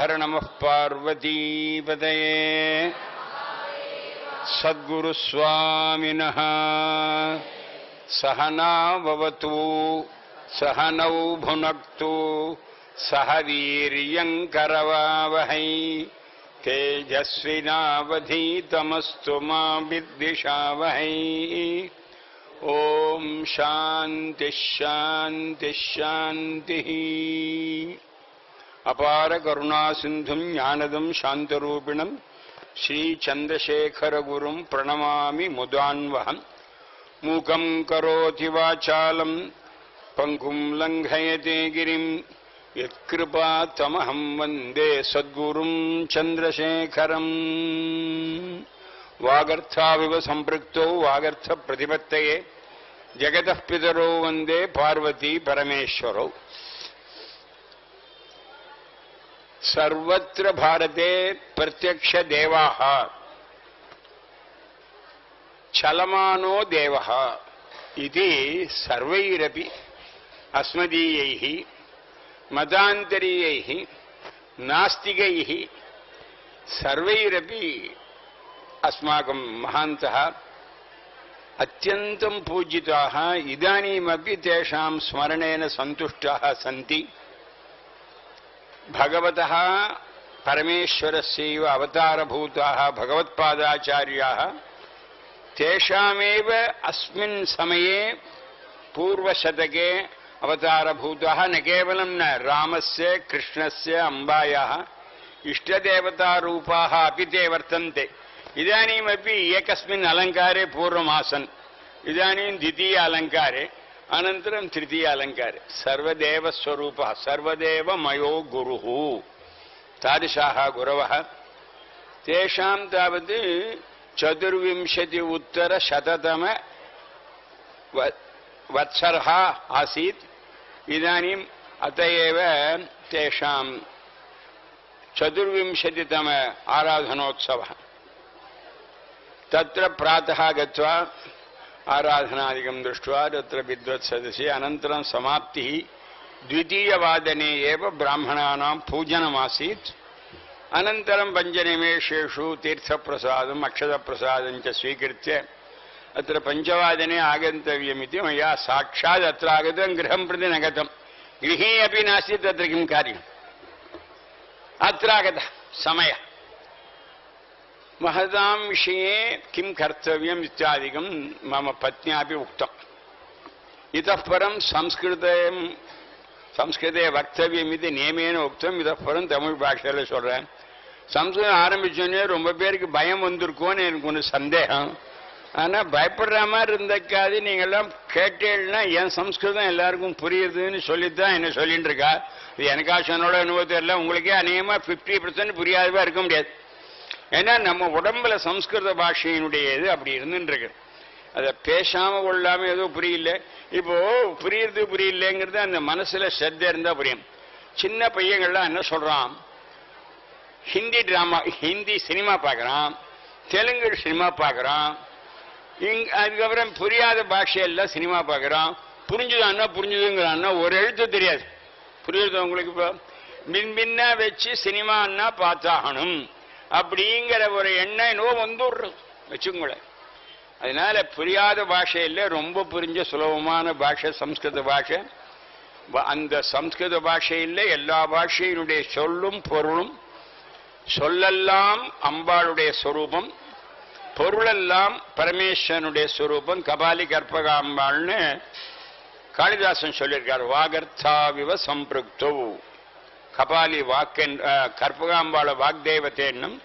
हर नमः पार्वतीपतये सद्गुरुस्वामिनः सहना भवतु सहनौ भुनक्तु सह वीर्यङ्करवावहै तेजस्विनावधीतमस्तु मा विद्विषावहै। ओम शांति शांति शांति। अपार करुणा सिंधुं ज्ञानदं शांतरूपिणं श्री चंद्रशेखर गुरुं प्रणमामि मुदान्वहं। मूकं करोति वाचालं पंगुं लंघयते गिरिं यत्कृपातमहं वन्दे सद्गुरुं चंद्रशेखरम्। वागर्थाविव संपृक्तौ वागर्थ प्रतिपत्तये जगतः पितरो वन्दे पार्वती परमेश्वरौ। सर्वत्र भारते प्रत्यक्ष देवाः चलमानो देवः इति सर्वैरपि अस्मदीयैः मतान्तरीयैः नास्तिकैः सर्वैरपि अस्माकं महान्तः अत्यन्तं पूजिताः इदानीमपि तेषां स्मरणेन सन्तुष्टाः सन्ति। भगवतः परमेश्वरस्यैव अवतारभूताः भगवत्पादाचार्याः तेषामेव अस्मिन् समये पूर्वशतके अवतारभूताः न केवलं न रामस्य कृष्णस्य अम्बायाः इष्टदेवतारूपाः अपि ते वर्तन्ते। इदानीमपि एकस्मिन् अलङ्कारे पूर्वमासन्, इदानीं द्वितीय अलङ्कारे अनन्तरं तृतीय अलङ्कारे सर्वदेवस्वरूपः सर्वदेवमयो गुरुः तादृशाः गुरवः। तेषां तावत् 24 उत्तरशततम वत्सरः आसीत्। इदानीम् अत एव तेषां 24तम आराधनोत्सवः। तत्र प्रातः गत्वा आराधनादिकं दृष्ट्वा तत्र विद्वत्सदसि अनन्तरं समाप्तिः द्वितीयवादने एव ब्राह्मणानां पूजनमासीत्। अनन्तरं 5 निमेषेषु तीर्थप्रसादम् अक्षतप्रसादं च स्वीकृत्य अत्र 5वादने आगन्तव्यमिति मया साक्षात् अत्र आगतं, गृहं प्रति न गतं। गृहे अपि नास्ति, तत्र किं कार्यम्, अत्र आगतः समयः। महतां विषये किं कर्तव्यम् इत्यादिकं मम पत्न्यापि उक्तम्। इतः परं संस्कृते वक्तव्यमिति नियमेन उक्तम्। इतः परं தமிழ் பாஷையில சொல்றேன். சம்ஸ்கிருதம் ஆரம்பிச்சோன்னே ரொம்ப பேருக்கு பயம் வந்திருக்கோன்னு எனக்கு ஒன்று சந்தேகம். ஆனால் பயப்படுற மாதிரி இருந்தக்காது நீங்கள்லாம் கேட்டேன்னா என் சம்ஸ்கிருதம் எல்லாருக்கும் புரியுதுன்னு சொல்லித்தான் என்ன சொல்லிட்டு இருக்கா. இது எனக்கா சொன்னோட அனுபவத்தில் இல்லை, உங்களுக்கே அநேகமாக 50% புரியாதவா இருக்க முடியாது. ஏன்னா நம்ம உடம்புல சம்ஸ்கிருத பாஷையினுடைய இது அப்படி இருந்துருக்கு. அதை பேசாம கொள்ளாம ஏதோ புரியல. இப்போ புரியுறது புரியலங்கிறது அந்த மனசுல ஸ்ரத்த இருந்தா புரியும். சின்ன பையங்கள்லாம் என்ன சொல்றான், ஹிந்தி சினிமா பார்க்கறான், தெலுங்கு சினிமா பார்க்கறான், அதுக்கப்புறம் புரியாத பாஷையெல்லாம் சினிமா பார்க்கறான். புரிஞ்சுதான்னா புரிஞ்சுதுங்கிறான்னா ஒரு எழுத்து தெரியாது. புரியுது உங்களுக்கு? இப்போ மின்னா வச்சு சினிமான்னா பார்த்தாகணும் அப்படிங்கிற ஒரு எண்ணம் என்னவோ வந்துடுறது வச்சுங்களேன். அதனால புரியாத பாஷையில் ரொம்ப புரிஞ்ச சுலபமான பாஷை சம்ஸ்கிருத பாஷை. அந்த சம்ஸ்கிருத பாஷையில் எல்லா பாஷையினுடைய சொல்லும் பொருளும், சொல்லெல்லாம் அம்பாளுடைய ஸ்வரூபம், பொருளெல்லாம் பரமேஸ்வரனுடைய ஸ்வரூபம். கபாலி கற்பகாம்பாள்னு காளிதாசன் சொல்லியிருக்கார். வாகர்த்தாவிவ சம்பிருக்தோ, கபாலி வாக்கன் கற்பகாம்பாள வாக்தேவத்தேன்னும்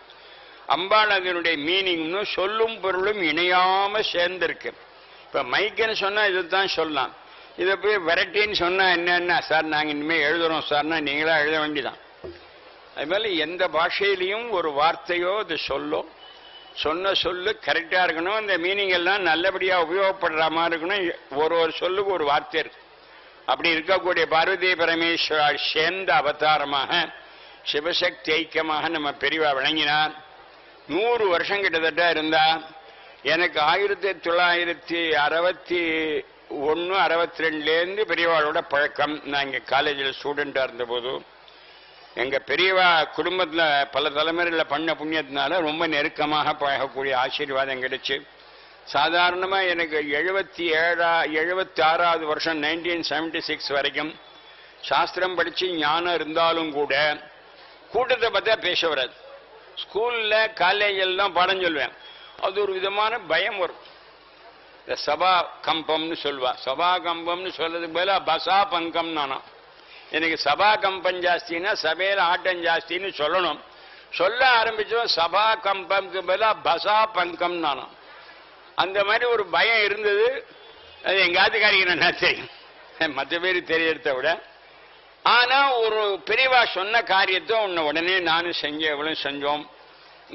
அம்பாள் அதனுடைய மீனிங்னு சொல்லும் பொருளும் இணையாம சேர்ந்திருக்கு. இப்ப மைக்குன்னு சொன்னா இதுதான் சொல்லலாம். இதை போய் வெரைட்டின்னு சொன்னா என்னன்னா, சார் நாங்கள் இனிமேல் எழுதுறோம் சார்னா நீங்களா எழுத வேண்டிதான். அதுமாதிரி எந்த பாஷையிலையும் ஒரு வார்த்தையோ அது சொல்லோ, சொன்ன சொல்லு கரெக்டா இருக்கணும். அந்த மீனிங் எல்லாம் நல்லபடியா உபயோகப்படுற மாதிரி இருக்கணும். ஒரு சொல்லுக்கு ஒரு வார்த்தை இருக்கு. அப்படி இருக்கக்கூடிய பார்வதி பரமேஸ்வரர் சேர்ந்த அவதாரமாக சிவசக்தி ஐக்கியமாக நம்ம பெரியவா விளங்கினார். 100 வருஷம் கிட்டத்தட்ட இருந்தா. எனக்கு 1961-62 பெரியவாளோட பழக்கம். நான் இங்கே காலேஜில் ஸ்டூடெண்டாக இருந்தபோது எங்க பெரியவா குடும்பத்துல பல தலைமுறைகளை பண்ண புண்ணியத்தினால ரொம்ப நெருக்கமாக பழகக்கூடிய ஆசீர்வாதம் கிடைச்சு. சாதாரணமா எனக்கு 76வது வருஷம் 1976 வரைக்கும் சாஸ்திரம் படிச்சு ஞானம் இருந்தாலும் கூட கூட்டத்தை பார்த்தா பேச வராது. ஸ்கூல்ல காலேஜெல்லாம் பாடம் சொல்லுவேன், அது ஒரு விதமான பயம் வரும். இந்த சபா கம்பம்னு சொல்லுவா. சபா கம்பம்னு சொல்றதுக்கு பதிலா பசா பங்கம் நானா. எனக்கு சபா கம்பம் ஜாஸ்தின்னா சபையில ஆட்டம் ஜாஸ்தின்னு சொல்லணும். சொல்ல ஆரம்பிச்சோம் சபா கம்பம்க்கு பதிலா பசா பங்கம் நானா. அந்த மாதிரி ஒரு பயம் இருந்தது. அது எங்க ஆத்துக்காரிக்கு என்ன தெரியும், மற்ற பேர் தெரியறத விட. ஆனா ஒரு பெரியவா சொன்ன காரியத்தை உடனே நானும் செஞ்சேன், எவ்வளவு செஞ்சோம்.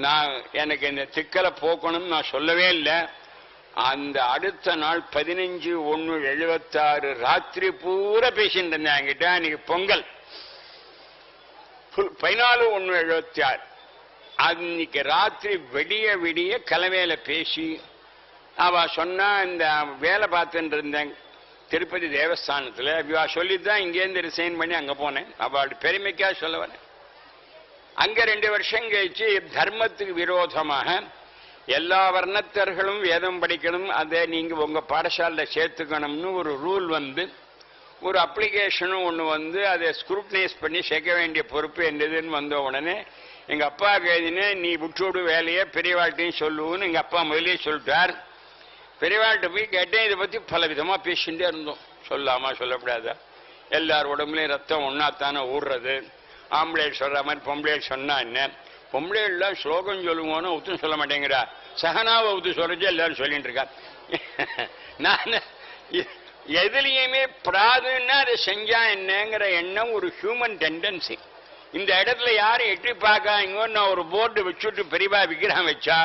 நான் எனக்கு இந்த திக்கலை போக்கணும்னு நான் சொல்லவே இல்லை. அந்த அடுத்த நாள் 15/1/76 ராத்திரி பூரா பேசிட்டு இருந்தேன் என்கிட்ட. அன்னைக்கு பொங்கல் 14/1/76. அன்னைக்கு ராத்திரி விடிய விடிய கலவையில பேசி அவ சொன்னா, இந்த வேலை பார்த்துட்டு இருந்தேன் திருப்பதி தேவஸ்தானத்துல. அவ சொல்லித்தான் இங்கேருந்து ரிசைன் பண்ணி அங்க போனேன். அவளுடைய பெருமைக்கா சொல்ல வரேன். அங்க 2 வருஷம் கழிச்சு தர்மத்துக்கு விரோதமாக எல்லா வர்ணத்தர்களும் வேதம் படிக்கணும், அதை நீங்க உங்க பாடசாலையில் சேர்த்துக்கணும்னு ஒரு ரூல் வந்து, ஒரு அப்ளிகேஷனும் ஒன்று வந்து அதை ஸ்க்ரூட்டனைஸ் பண்ணி சேர்க்க வேண்டிய பொறுப்பு என்னதுன்னு வந்த உடனே எங்க அப்பா எழுதினே, நீ விட்டுவிடு வேலையை, பெரியவாழ்ட்டையும் சொல்லுவோன்னு எங்க அப்பா முதலே சொல்லிட்டார். பெரியவாழ்கிட்ட போய் கேட்டேன், இதை பத்தி பல விதமா பேசிகிட்டே இருந்தோம். சொல்லாமா சொல்லக்கூடாதா, எல்லார் உடம்புலையும் ரத்தம் ஒன்னாத்தானே ஊடுறது, ஆம்பளைகள் சொல்ற மாதிரி பொம்பளைகள் சொன்னா என்ன, பொம்பளைகள்லாம் ஸ்லோகம் சொல்லுவோன்னு ஒத்தும் சொல்ல மாட்டேங்கிறா, சகனாவை ஒத்து சொல்றச்சு எல்லாரும் சொல்லிட்டு இருக்கா. நான் எதுலையுமே பிராதுன்னா அதை செஞ்சா என்னங்கிற எண்ணம் ஒரு ஹியூமன் டெண்டன்சி. இந்த இடத்துல யாரும் எட்டி பார்க்காங்க, நான் ஒரு போர்டு வச்சுட்டு பெரியவா விக்கிரகம் வச்சா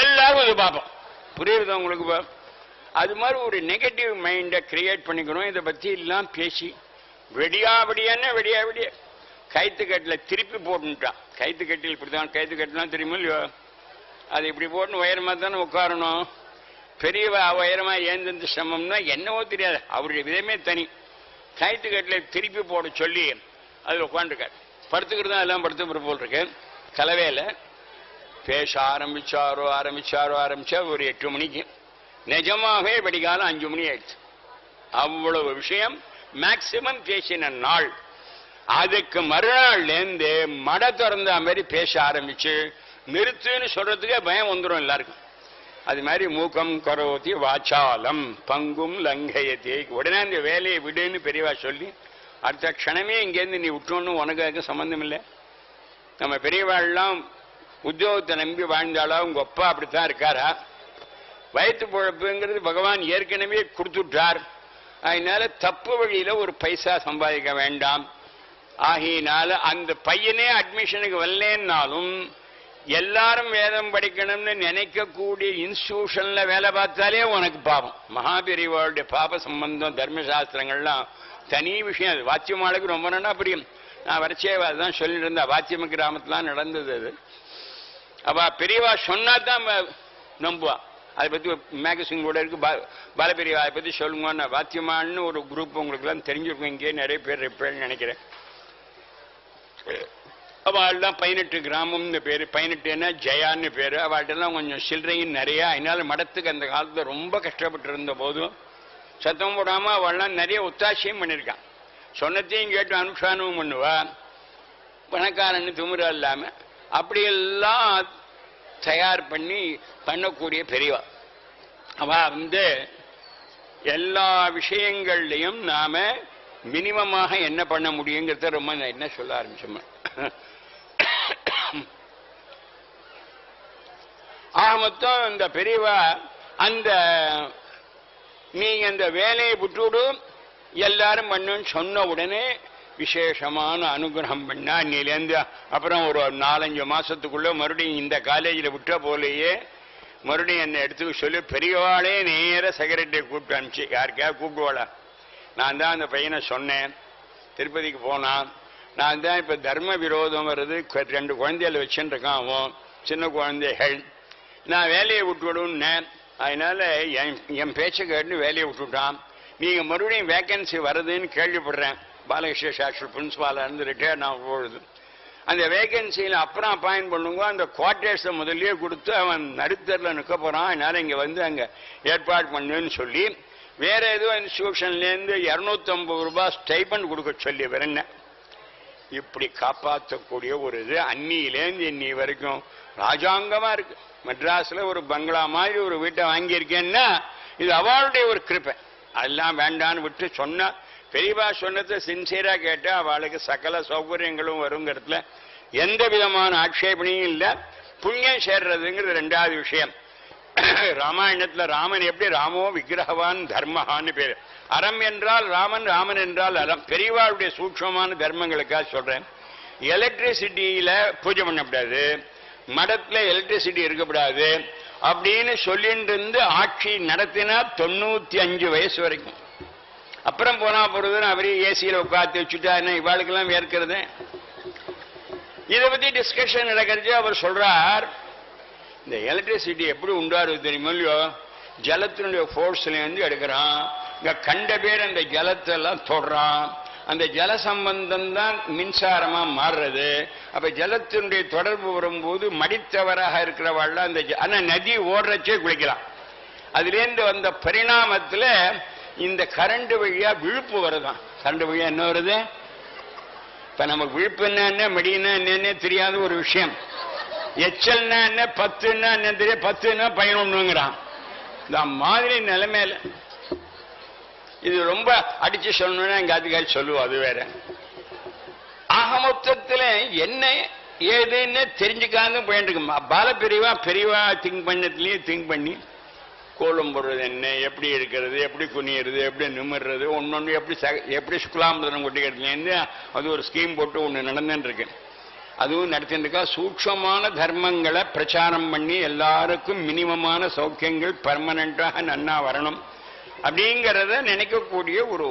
எல்லாரும் அது பார்ப்போம். புரியுது உங்களுக்கு? அது மாதிரி ஒரு நெகட்டிவ் மைண்டை கிரியேட் பண்ணிக்கணும். இதை பத்தி எல்லாம் பேசி வெடியா வெடியான்னு வெடியா வெடியா கைத்துக்கட்டில் திருப்பி போட்டுட்டான். கைத்துக்கட்டில் இப்படிதான், கைத்துக்கட்டுலாம் தெரியுமா இல்லையோ, அது இப்படி போட்டு உயரமா தானே உட்காரணும். பெரியவா உயரமா ஏந்தது சிரமம்னா என்னவோ தெரியாது, அவருடைய விதமே தனி. கைத்துக்கட்டில் திருப்பி போட சொல்லி அதில் உட்காந்துருக்காரு. படுத்துக்கிட்டு தான் எல்லாம் படுத்து போல் இருக்கு. கலவையில் பேச ஆரம்பிச்சா ஒரு 8 மணிக்கு, நிஜமாகவே வெடிகாலம் 5 மணி ஆயிடுச்சு. அவ்வளவு விஷயம் மேக்சிமம் பேசின நாள். அதுக்கு மறுநாள்லேருந்து மட திறந்த மாதிரி பேச ஆரம்பிச்சு நிறுத்துன்னு சொல்றதுக்கே பயம் வந்துடும் எல்லாருக்கும். அது மாதிரி மூக்கம் கரோதி வாச்சாலம் பங்கும் லங்கயத்தி, உடனே அந்த வேலையை விடுன்னு பெரியவா சொல்லி அடுத்த க்ஷணமே இங்கேருந்து நீ விட்டோன்னு உனக்கு சம்பந்தம் இல்லை. நம்ம பெரியவாள்லாம் உத்தியோகத்தை நம்பி வாழ்ந்தாளா, உங்க அப்பா அப்படித்தான் இருக்காரா, வயிற்று பொழப்புங்கிறது பகவான் ஏற்கனவே கொடுத்துட்டார். அதனால தப்பு வழியில ஒரு பைசா சம்பாதிக்க வேண்டாம். ஆகையினால அந்த பையனே அட்மிஷனுக்கு வரலன்னாலும் எல்லாரும் வேதம் படிக்கணும்னு நினைக்கக்கூடிய இன்ஸ்டிடியூஷன்ல வேலை பார்த்தாலே உனக்கு பாவம். மகாபெரிவாளுடைய பாப சம்பந்தம் தர்மசாஸ்திரங்கள்லாம் தனி விஷயம். அது வாத்தியமாளுக்கு ரொம்ப நல்லா புரியும். நான் வரைச்சே அதுதான் சொல்லிட்டு இருந்தேன். வாத்தியம கிராமத்துலாம் நடந்தது. அது அவ பெரியவா சொன்னா தான் நம்புவா. அதை பத்தி மேகசின் கூட இருக்கு, பாலபெரியவா அதை பத்தி சொல்லுங்க. வாத்தியமான்னு ஒரு குரூப் உங்களுக்கு எல்லாம் தெரிஞ்சிருக்கும், இங்கே நிறைய பேர் இருப்பேன்னு நினைக்கிறேன். அவள்தான் 18 கிராமம்னு பேரு, 18 ஜெயான்னு பேரு. அவள்கிட்டலாம் கொஞ்சம் சில்லறையும் நிறைய. அதனால மடத்துக்கு அந்த காலத்துல ரொம்ப கஷ்டப்பட்டு இருந்த போதும் சத்தம் போடாம அவள்லாம் நிறைய ஒத்தாசையும் பண்ணியிருக்கான். சொன்னத்தையும் கேட்டு அனுஷ்டானமும் பண்ணுவா. பணக்காரன்னு திமுறா இல்லாம அப்படியெல்லாம் தயார் பண்ணி பண்ணக்கூடிய பெரியவா. அவ எல்லா விஷயங்கள்லையும் நாம மினிமமாக என்ன பண்ண முடியுங்கிறத ரொம்ப என்ன சொல்ல ஆரம்பிச்சோம். ஆக மொத்தம் இந்த பெரியவா அந்த நீங்க அந்த வேலையை விட்டுவிடு எல்லாரும் பண்ணுன்னு சொன்ன உடனே விசேஷமான அனுகிரகம் பண்ணா. இன்னிலேருந்து அப்புறம் ஒரு 4-5 மாசத்துக்குள்ள மறுபடியும் இந்த காலேஜில் விட்ட போலேயே மறுபடியும் என்னை எடுத்துக்க சொல்லி பெரியவாளே நேர செக்ரட்டரியை கூப்பிட்டு அனுப்பிச்சு. யாருக்கா கூப்பிடுவாளா? நான் தான் அந்த பையனை சொன்னேன், திருப்பதிக்கு போனான். நான் தான் இப்ப தர்ம விரோதம் வருது, 2 குழந்தைகள் வச்சுட்டு இருக்கான், அவன் சின்ன குழந்தைகள், நான் வேலையை விட்டு விடுன்னேன். அதனால என் பேச்சை கேட்டு வேலையை விட்டுட்டான். நீங்க மறுபடியும் வேக்கன்சி வருதுன்னு கேள்விப்படுறேன். பாலகிருஷ்ண சாஸ்திரி பிரின்சிபாலா இருந்து ரிட்டையர்ட் ஆகும் பொழுது அந்த வேகன்சியில் அப்புறம் அப்பாயின் பண்ணுங்க, அந்த குவார்டர்ஸை முதல்லயே கொடுத்து அவன் நடுத்தரில் நிற்க போகிறான், அதனால் இங்கே வந்து அங்கே ஏற்பாடு பண்ணுன்னு சொல்லி வேற ஏதோ இன்ஸ்டிடியூஷன்லேருந்து 250 ரூபாய் ஸ்டைபண்ட் கொடுக்க சொல்லி வேற என்ன. இப்படி காப்பாற்றக்கூடிய ஒரு இது அன்னியிலேருந்து இன்னி வரைக்கும் ராஜாங்கமாக இருக்கு. மெட்ராஸில் ஒரு பங்களா மாதிரி ஒரு வீட்டை வாங்கியிருக்கேன்னா இது அவளுடைய ஒரு கிருப்பை. அதெல்லாம் வேண்டான்னு விட்டு சொன்னா, பெரியவா சொன்னதை சின்சியரா கேட்டா அவளுக்கு சகல சௌகரியங்களும் வருங்கிறதுல எந்த விதமான ஆட்சேபனையும் இல்லை. புண்ணியம் சேர்றதுங்கிறது ரெண்டாவது விஷயம். ராமாயணத்துல ராமன் எப்படி ராமோ விக்கிரகவான் தர்மஹான்னு பேரு. அறம் என்றால் ராமன், ராமன் என்றால் அறம். பெரியவாளுடைய சூட்சமான தர்மங்களுக்காக சொல்றேன். எலக்ட்ரிசிட்டியில பூஜை பண்ணக்கூடாது, மடத்துல எலக்ட்ரிசிட்டி இருக்கக்கூடாது அப்படின்னு சொல்லிட்டு இருந்து ஆட்சி நடத்தினா 95 வயசு வரைக்கும். அப்புறம் போனா போறதுன்னு அவரே ஏசியில உட்காந்து வச்சுட்டா என்ன இவாளுக்கெல்லாம் வேர்க்கிறது. இதை பத்தி டிஸ்கஷன் நடக்கிறது. அவர் சொல்றார், இந்த எலக்ட்ரிசிட்டி எப்படி உண்டாரு தெரியுமோ இல்லையோ, ஜலத்தினுடைய ஃபோர்ஸ்லேருந்து எடுக்கிறான். இங்க கண்ட பேர் அந்த ஜலத்தை எல்லாம் தொடுறான். அந்த ஜல சம்பந்தம் தான் மின்சாரமா மாறுறது. அப்ப ஜலத்தினுடைய தொடர்பு வரும்போது மடித்தவராக இருக்கிறவாள் அந்த ஆனா நதி ஓடுறச்சே குளிக்கலாம். அதுலேருந்து வந்த பரிணாமத்துல இந்த கரண்ட் வழியா விழுப்பு வருதான். கரண்ட் வழியா என்ன வருது? இப்ப நமக்கு விழுப்பு என்ன மடினா என்னன்னே தெரியாத ஒரு விஷயம். எச்சல்னா என்ன, 10ன்னா என்ன தெரியும், 10ன்னா 11ங்கிறான். இந்த மாதிரி நிலைமையில இது ரொம்ப அடிச்சு சொல்லணும்னா எங்க அதிகாரி சொல்லுவோம், அது வேற. ஆக மொத்தத்துல என்ன ஏதுன்னு தெரிஞ்சுக்காத போயிட்டு இருக்கு. பால பெரியவா திங்க் பண்ணதுலயே திங்க் பண்ணி கோலம் போடுறது என்ன, எப்படி இருக்கிறது, எப்படி குனியறது, எப்படி நிமிடுறது, ஒன்னொன்று எப்படி சுக்லாம்பரம் கொட்டிக்கிறதுலேருந்து அது ஒரு ஸ்கீம் போட்டு ஒன்று நடந்துட்டு இருக்கு. அதுவும் நடத்திட்டு இருக்கா. சூட்சமான தர்மங்களை பிரச்சாரம் பண்ணி எல்லாருக்கும் மினிமமான சௌக்கியங்கள் பர்மனண்டாக நன்னா வரணும் அப்படிங்கிறத நினைக்கக்கூடிய ஒரு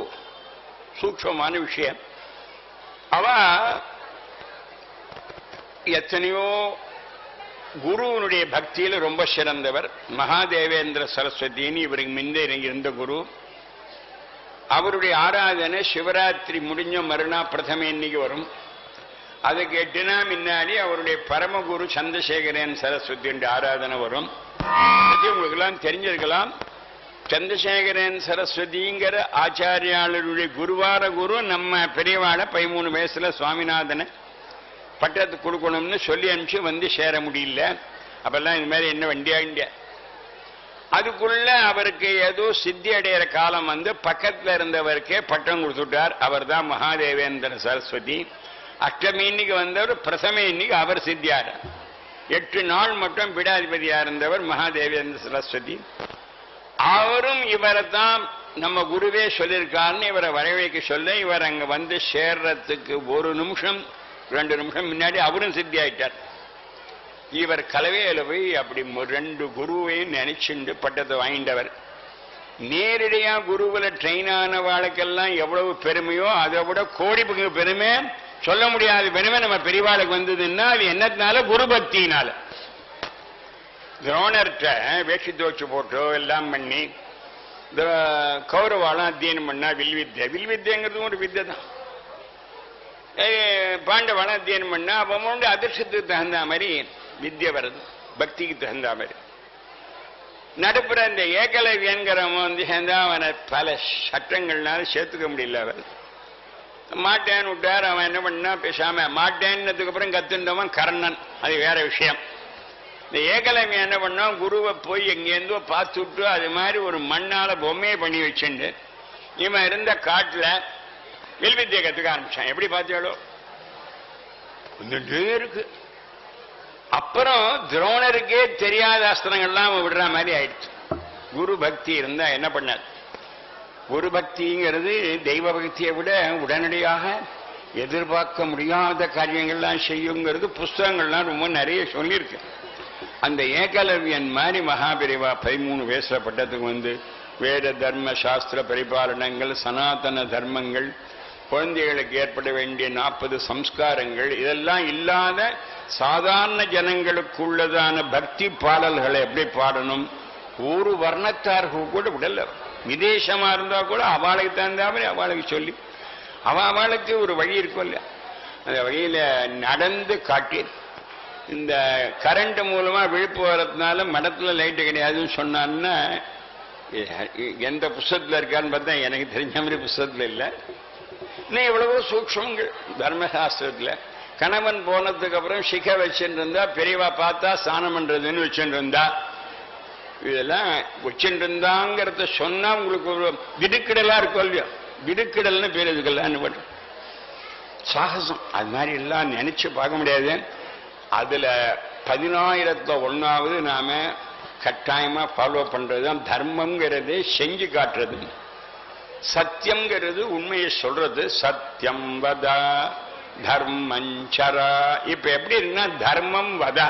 சூட்சமான விஷயம். அவ எத்தனையோ குருவனுடைய பக்தியில ரொம்ப சிறந்தவர். மகாதேவேந்திர சரஸ்வதினு இவருக்கு முன்னே இருந்த குரு. அவருடைய ஆராதனை சிவராத்திரி முடிஞ்ச மறுநா பிரதம இன்னைக்கு வரும். அதை கேட்டுனா முன்னாடி அவருடைய பரமகுரு சந்திரசேகரன் சரஸ்வதியுடைய ஆராதனை வரும். உங்களுக்கு எல்லாம் தெரிஞ்சிருக்கலாம். சந்திரசேகரன் சரஸ்வதிங்கிற ஆச்சாரியாளருடைய குருவார குரு நம்ம பெரியவாளை 13 வயசுல சுவாமிநாதனை பட்டத்துக்கு கொடுக்கணும்னு சொல்லி அனுப்பிச்சு வந்து சேர முடியல. அப்பெல்லாம் இந்த மாதிரி என்ன வண்டியா. அதுக்குள்ள அவருக்கு ஏதோ சித்தி அடையிற காலம் வந்து பக்கத்துல இருந்தவருக்கே பட்டம் கொடுத்துட்டார். அவர் தான் மகாதேவேந்திர சரஸ்வதி. அஷ்டமி இன்னைக்கு வந்தவர், பிரசம இன்னைக்கு அவர் சித்தியார். 8 நாள் மட்டும் பீடாதிபதியா இருந்தவர் மகாதேவேந்திர சரஸ்வதி. அவரும் இவரை தான் நம்ம குருவே சொல்லியிருக்காருன்னு இவரை வரவேற்க சொல்ல இவர் அங்க வந்து சேர்றதுக்கு 1 நிமிஷம் 2 நிமிஷம் முன்னாடி அவரும் சித்தி ஆயிட்டார். இவர் கலவையில போய் அப்படி 2 குருவையும் நினைச்சுண்டு பட்டத்தை வாங்கிட்டவர். நேரடியா குருவில் ட்ரெயின் ஆன வாழ்க்கெல்லாம் எவ்வளவு பெருமையோ அதை விட கோடி பங்கு பெருமை, சொல்ல முடியாத பெருமை நம்ம பெரியவாளுக்கு வந்ததுன்னா அது என்னத்தினால? குரு பக்தினால. துரோணர்கிட்ட வேஷி தோச்சு போட்டோ எல்லாம் பண்ணி இந்த கௌரவாலாம் அத்தியனம் பண்ணா வில்வித்தைங்கிறதும் ஒரு வித்தை தான். பாண்டவாலாம் அத்தியனம் பண்ணா அவனோட அதிர்ஷ்டத்துக்கு தகுந்த மாதிரி வித்யை வருது, பக்திக்கு தகுந்த மாதிரி. நடுப்புற இந்த ஏகலவியன்கிறவன் வந்து சேர்ந்தா அவனை பல சட்டங்கள்னால சேர்த்துக்க முடியல. அவர் மாட்டேன்னு விட்டார். அவன் என்ன பண்ணா பேசாம மாட்டேன்னதுக்கு அப்புறம் கத்துண்டவன் கர்ணன், அது வேற விஷயம். இந்த ஏகலவியன் என்ன பண்ணா குருவை போய் எங்கேருந்தோ பார்த்து விட்டு அது மாதிரி ஒரு மண்ணால பொம்மையை பண்ணி வச்சுண்டு இவன் இருந்த காட்டுல வில்வித்தியை கத்துக்க ஆரம்பிச்சான். எப்படி பார்த்தாலோ வந்துட்டே இருக்கு. அப்புறம் துரோணருக்கே தெரியாத அஸ்திரங்கள்லாம் அவன் விடுற மாதிரி ஆயிடுச்சு. குரு பக்தி இருந்தா என்ன பண்ணார்? குரு பக்திங்கிறது தெய்வ பக்தியை விட உடனடியாக எதிர்பார்க்க முடியாத காரியங்கள்லாம் செய்யுங்கிறது புஸ்தகங்கள்லாம் ரொம்ப நிறைய சொல்லியிருக்கு. அந்த ஏகலவியன் மாதிரி மகாபிரிவா 13 வயசுல பட்டத்துக்கு வந்து வேத தர்ம சாஸ்திர பரிபாலனங்கள், சனாதன தர்மங்கள், குழந்தைகளுக்கு ஏற்பட வேண்டிய 40 சம்ஸ்காரங்கள், இதெல்லாம் இல்லாத சாதாரண ஜனங்களுக்குள்ளதான பக்தி பாடல்களை எப்படி பாடணும், ஒரு வர்ணத்தார்கள் கூட விடல. விதேசமா இருந்தா கூட அவளுக்கு தகுந்த மாதிரி அவளுக்கு சொல்லி அவளுக்கு ஒரு வழி இருக்கும் இல்லையா. அந்த வகையில் நடந்து காட்டி இந்த கரண்ட் மூலமா விழிப்பு வர்றதுனால மடத்துல லைட்டு கிடையாதுன்னு சொன்னான்னா எந்த புஸ்தகத்தில் இருக்கான்னு பார்த்தா எனக்கு தெரிஞ்ச மாதிரி புஸ்தகத்தில் இல்லை. இன்னும் எவ்வளவோ சூக்ஷங்கள் தர்மசாஸ்திரத்தில். கணவன் போனதுக்கு அப்புறம் சிக்க வச்சுட்டு இருந்தா பெரியவா பார்த்தா ஸ்நானம் பண்றதுன்னு வச்சுட்டு இருந்தா, இதெல்லாம் வச்சுட்டு இருந்தாங்கிறத சொன்னா உங்களுக்கு ஒரு திடுக்கிடலா இருக்கும் இல்லையோ, திடுக்கிடல்னு பேர் இதுக்கெல்லாம் பண்றோம் சாகசம். அது மாதிரி எல்லாம் நினைச்சு பார்க்க முடியாது. அதுல 10,000வது நாம கட்டாயமா ஃபாலோ பண்றதுதான் தர்மம்ங்கிறது, செஞ்சு காட்டுறது. சத்தியம்ங்கிறது உண்மையை சொல்றது. சத்தியம் வதா தர்மஞ்சரா. இப்ப எப்படி இருக்குன்னா தர்மம் வதா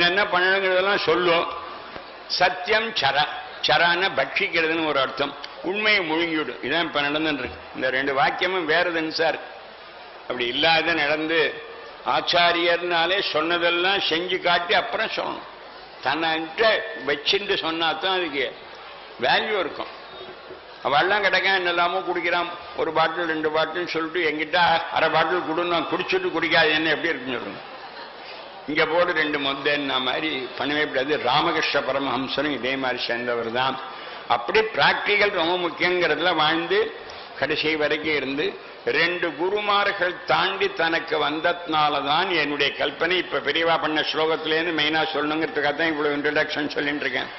என்ன பண்ணணுங்கிறதெல்லாம் சொல்லும். சத்தியம் சர, சரான பட்சிக்கிறதுன்னு ஒரு அர்த்தம். உண்மையை முழுங்கிவிடும். இதான் இப்ப நடந்துருக்கு. இந்த 2 வாக்கியமும் வேறதுன்னு சார். அப்படி இல்லாத நடந்து ஆச்சாரியர்னாலே சொன்னதெல்லாம் செஞ்சு காட்டி அப்புறம் சொல்லணும். தன்னிட்ட வச்சுட்டு சொன்னாதான் அதுக்கு வேல்யூ இருக்கும். அவெல்லாம் கிடைக்க என்னெல்லாமோ குடிக்கிறான். ஒரு பாட்டில் 2 பாட்டில் சொல்லிட்டு எங்கிட்ட அரை பாட்டில் குடுன்னு நான் குடிச்சுட்டு குடிக்காது என்ன எப்படி இருக்குன்னு சொல்லுங்க. இங்க போடு 2 மொத்தன்னா மாதிரி பண்ணவே கூடாது. ராமகிருஷ்ண பரமஹம்சனும் இதே மாதிரி சேர்ந்தவர் தான். அப்படி பிராக்டிகல் ரொம்ப முக்கியங்கிறதுல வாழ்ந்து கடைசி வரைக்கும் இருந்து 2 குருமார்கள் தாண்டி தனக்கு வந்ததுனாலதான் என்னுடைய கல்பனை. இப்ப பெரியவா பண்ண ஸ்லோகத்திலேருந்து மெயினா சொல்லணுங்கிறதுக்காக தான் இவ்வளவு இன்ட்ரடக்ஷன் சொல்லிட்டு இருக்கேன்.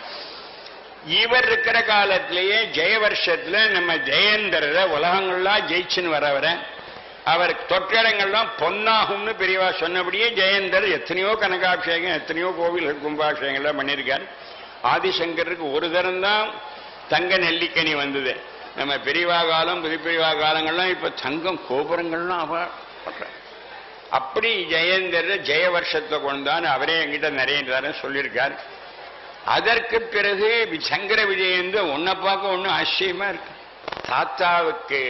இவர் இருக்கிற காலத்திலேயே ஜெய வருஷத்துல நம்ம ஜெயேந்திரரை உலகங்கள்லாம் ஜெயிச்சுன்னு வர அவர் தொற்றிடங்கள்லாம் பொன்னாகும்னு பெரியவா சொன்னபடியே ஜெயேந்தர் எத்தனையோ கனகாபிஷேகம், எத்தனையோ கோவில் கும்பாபிஷேகங்கள்லாம் பண்ணியிருக்கார். ஆதிசங்கருக்கு ஒரு தரம் தான் தங்க நெல்லிக்கனி வந்தது. நம்ம பெரியவா காலம் புதுப்பெரியவா காலங்கள்லாம் இப்ப தங்கம் கோபுரங்கள்லாம் அவ அப்படி ஜெயேந்தர் ஜெய வருஷத்தை கொண்டான்னு அவரே என்கிட்ட நிறைய சொல்லியிருக்கார். அதற்கு பிறகு சங்கர விஜயேந்திர ஒன்ன பார்க்க ஒன்னும் ஆச்சரியமா இருக்கு. தாத்தாவுக்கு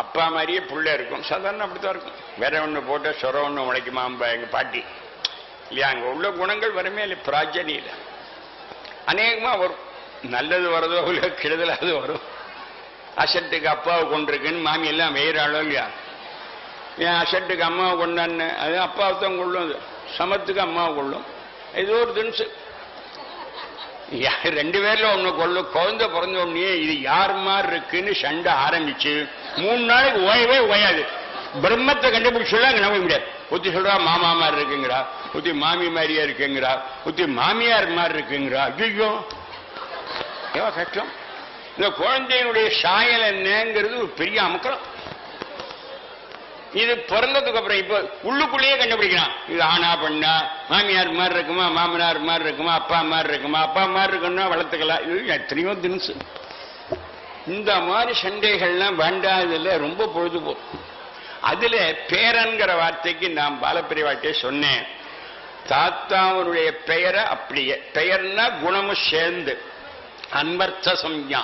அப்பா மாதிரியே புள்ள இருக்கும். சாதாரண அப்படித்தான் இருக்கும். வேற ஒண்ணு போட்ட சொர ஒண்ணு உழைக்குமா எங்க பாட்டி இல்லையா. அங்க உள்ள குணங்கள் வருமே இல்லை. பிராஜனியில அநேகமா வரும். நல்லது வரதோ இல்லையோ கெடுதலாவது வரும். அசட்டுக்கு அப்பாவை கொண்டிருக்குன்னு மாமி எல்லாம் வெயிறாளோ இல்லையா. ஏன் அசட்டுக்கு அம்மாவை கொண்டான்னு அது அப்பாவை தான் கொள்ளும். சமத்துக்கு அம்மாவை கொள்ளும். ஏதோ ஒரு தினசு 2 பேர்ல ஒண்ணு கொள்ளும். குழந்தை பிறந்த உடனே இது யார் மாதிரி இருக்குன்னு சண்டை ஆரம்பிச்சு 3 நாளைக்கு ஓயவே ஓயாது. பிரம்மத்தை கண்டுபிடிச்சுலாம் நம்ப முடியாது. ஒத்தி சொல்றா மாமா மாதிரி இருக்குங்கிறா, ஒத்தி மாமி மாதிரியா இருக்குங்கிறா, ஒத்தி மாமியார் மாதிரி இருக்குங்கிறா. ஐயோ எவ்வளோ கஷ்டம். இந்த குழந்தையினுடைய சாயல் என்னங்கிறது ஒரு பெரிய அமுக்கம். இது பிறந்ததுக்கு அப்புறம் இப்ப உள்ளுக்குள்ளேயே கண்டுபிடிக்கிறான். இது ஆனா பண்ணா மாமியார் மாதிரி இருக்குமா, மாமனார் மாதிரி இருக்குமா, அப்பா மாதிரி இருக்குமா. அப்பா மாதிரி இருக்குன்னா வளர்த்துக்கலாம். இது எத்தனையோ தினசு. இந்த மாதிரி சண்டைகள்லாம் வேண்டாததுல ரொம்ப பொழுதுபோக்கும். அதுல பேரன்கிற வார்த்தைக்கு நான் பாலப்பிரிவாட்டே சொன்னேன். தாத்தாவுடைய பெயரை அப்படியே பெயர்னா குணமும் சேர்ந்து அன்வர்த்த சம்யா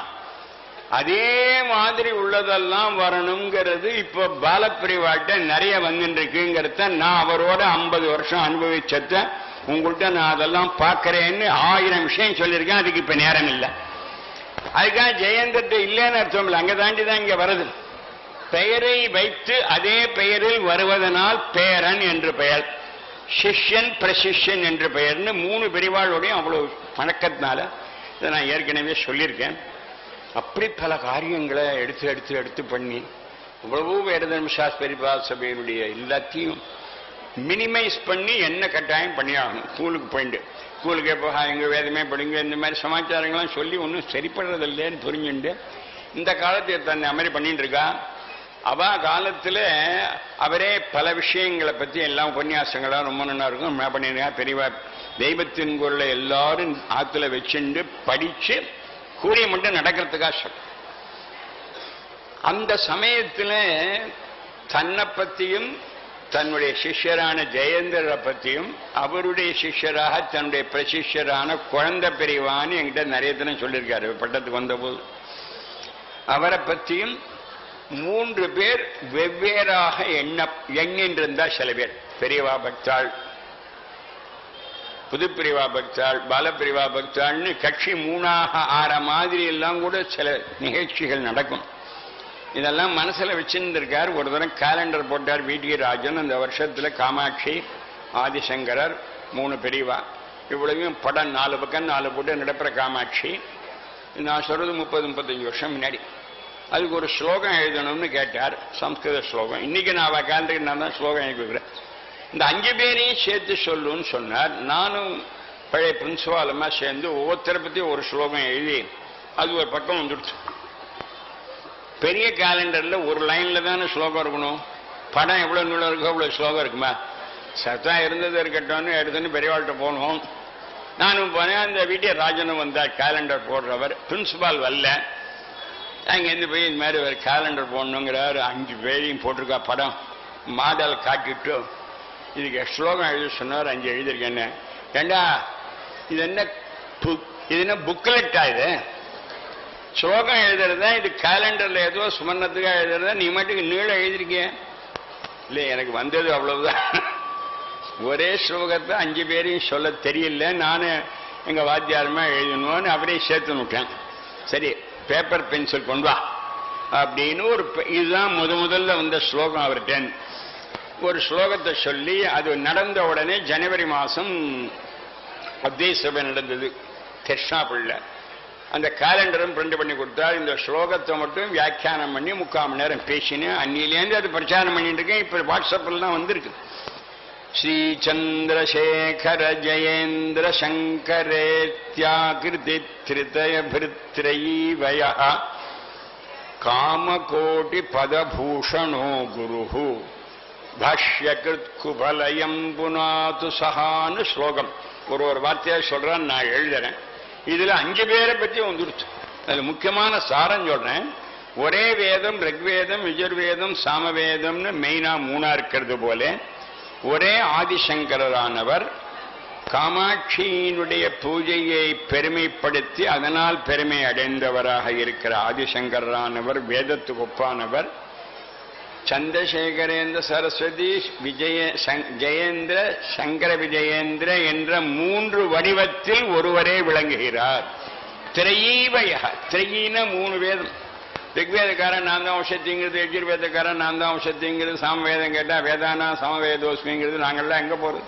அதே மாதிரி உள்ளதெல்லாம் வரணுங்கிறது இப்ப பாலப்பிரிவாட்ட நிறைய வந்துருக்குங்கிறத நான் அவரோட 50 வருஷம் அனுபவிச்சத உங்கள்கிட்ட நான் அதெல்லாம் பார்க்கிறேன்னு 1000 விஷயம் சொல்லியிருக்கேன். அதுக்கு இப்ப நேரம் இல்லை. அதுக்காக ஜெயந்திரத்தை இல்லைன்னு அர்த்தம் இல்லை. அங்க தாண்டிதான் இங்க வருது. பெயரை வைத்து அதே பெயரில் வருவதனால் பேரன் என்று பெயர், சிஷ்யன் பிரசிஷ்யன் என்று பெயர்னு 3 பெரிவாளுடைய அவ்வளவு பழக்கத்தினால இதை நான் ஏற்கனவே சொல்லியிருக்கேன். அப்படி பல காரியங்களை எடுத்து பண்ணி இவ்வளவோ வேததர்ம சாஸ்திர பரிபால சபையினுடைய எல்லாத்தையும் மினிமைஸ் பண்ணி என்ன கட்டாயம் பண்ணி ஆகணும். ஸ்கூலுக்கு போயிட்டு ஸ்கூலுக்கு எப்போ எங்க வேதமே படிங்க இந்த மாதிரி சமாச்சாரங்கள்லாம் சொல்லி ஒன்றும் சரிப்படுறதில்லைன்னு புரிஞ்சுண்டு இந்த காலத்தை தன்னை மாதிரி பண்ணிட்டு இருக்கா. அவ காலத்துல அவரே பல விஷயங்களை பத்தி எல்லாம் உபன்யாசங்களா ரொம்ப நல்லா இருக்கும். என்ன பண்ணிருக்கா பெரியவா தெய்வத்தின் குரலை எல்லாரும் ஆத்துல வச்சுண்டு படிச்சு கூறிய மட்டும் நடக்கிறதுக்காக சொல்ல. அந்த சமயத்துல தன்னை பத்தியும் தன்னுடைய சிஷ்யரான ஜெயேந்திரரை பத்தியும் அவருடைய சிஷ்யராக தன்னுடைய பிரசிஷ்யரான குழந்தை பெரியவான்னு என்கிட்ட நிறைய தினம் சொல்லியிருக்காரு. பட்டத்துக்கு வந்தபோது அவரை பத்தியும் 3 பேர் வெவ்வேறாக எண்ணின்றிருந்தா சில பேர். பெரியவா பக்தாள், புதுப்பிரிவா பக்தாள், பாலப்பிரிவா பக்தாள்னு கட்சி 3ஆக ஆற மாதிரி எல்லாம் கூட சில நிகழ்ச்சிகள் நடக்கும். இதெல்லாம் மனசுல வச்சுருந்திருக்கார். ஒரு தரம் கேலண்டர் போட்டார் வி.டி. ராஜன். அந்த வருஷத்துல காமாட்சி, ஆதிசங்கரர், 3 பெரியவா, இவ்வளவையும் படம் 4 பக்கம் 4 போட்டு நடப்புற காமாட்சி. நான் சொல்றது 30-35 வருஷம் முன்னாடி. அதுக்கு ஒரு ஸ்லோகம் எழுதணும்னு கேட்டார், சம்ஸ்கிருத ஸ்லோகம். இன்னைக்கு நான் அவள் கேலண்டருக்கு நான் தான் ஸ்லோகம் எழுதி வைக்கிறேன். இந்த 5 பேரையும் சேர்த்து சொல்லுன்னு சொன்னார். நானும் பழைய பிரின்சிபாலமா சேர்ந்து ஒவ்வொருத்தரை பத்தி ஒரு ஸ்லோகம் எழுதி அது ஒரு பக்கம் வந்துடுச்சு. பெரிய கேலண்டர்ல ஒரு லைன்ல தானே ஸ்லோகம் இருக்கணும். படம் எவ்வளவு நூலம் இருக்கோ அவ்வளவு ஸ்லோகம் இருக்குமா? சத்தா இருந்தது இருக்கட்டும்னு எடுத்துன்னு பெரியவாள்கிட்ட போனோம். நானும் போனேன். அந்த வி.டி. ராஜனும் வந்தார், கேலண்டர் போடுறவர். பிரின்சிபால் வரல. அங்கேருந்து போய் இந்த மாதிரி ஒரு கேலண்டர் போடணுங்கிறார். 5 பேரையும் போட்டிருக்கா படம். மாடல் காட்டிட்டு இதுக்கு ஸ்லோகம் எழுதி சொன்னார். 5 எழுதியிருக்கேன்னு. ஏண்டா இது என்ன புக்லெட்டா? இது ஸ்லோகம் எழுதுறதா? இது கேலண்டர்ல ஏதோ சுமர்ணத்துக்காக எழுதுறதா? நீ மட்டுக்கு நீளம் எழுதிருக்க? இல்லை, எனக்கு வந்தது அவ்வளவுதான். ஒரே ஸ்லோகத்தை 5 பேரையும் சொல்ல தெரியல. நானு எங்க வாத்தியாரமா எழுதணும்னு அவரையும் சேர்த்து விட்டேன். சரி, பேப்பர் பென்சில் கொண்டு வா அப்படின்னு ஒரு இதுதான் முதல்ல வந்த ஸ்லோகம் அவர்கிட்ட. ஒரு ஸ்லோகத்தை சொல்லி அது நடந்த உடனே ஜனவரி மாசம் அத்வைத சபை நடந்தது கிருஷ்ணாபுரியில். அந்த கேலண்டரும் பிரிண்ட் பண்ணி கொடுத்தார். இந்த ஸ்லோகத்தை மட்டும் வியாக்கியானம் பண்ணி 3/4 மணி நேரம் பேசினேன். அன்னிலேருந்து அது பிரச்சாரம் பண்ணிட்டு இருக்கேன். இப்ப வாட்ஸ்அப்ல தான் வந்திருக்கு. ஸ்ரீ சந்திரசேகர ஜெயேந்திர சங்கரேத்யாகிருதி திருதய பிருத்ரயீவய காமகோட்டி பதபூஷணோ குரு பாஷ்யகிருத் குபலயம் புனாது சஹான்னு ஸ்லோகம். ஒரு வார்த்தையா சொல்றான், நான் எழுதுறேன். இதுல 5 பேரை பத்தி வந்துருச்சு. அதுல முக்கியமான சாரம் சொல்றேன். ஒரே வேதம் ரிக்வேதம், யஜுர்வேதம், சாமவேதம்னு மெயினா 3 இருக்கிறது போல ஒரே ஆதிசங்கரரானவர் காமாட்சியினுடைய பூஜையை பெருமைப்படுத்தி அதனால் பெருமை அடைந்தவராக இருக்கிற ஆதிசங்கரரானவர் வேதத்துக்கு ஒப்பானவர். சந்திரசேகரேந்திர சரஸ்வதி ஜெயேந்திர சங்கர விஜயேந்திர என்ற 3 வடிவத்தில் ஒருவரே விளங்குகிறார். திரையீவய, திரையின 3 வேதம். ரிக்வேதக்காரன் நான் தான் ஔஷத்திங்கிறது, யஜுர்வேதக்காரன் நான் தான் ஔஷத்திங்கிறது, சாமவேதம் கேட்டா வேதானா சமவேதோஸ்மிங்கிறது. நாங்கள்லாம் எங்க போறது?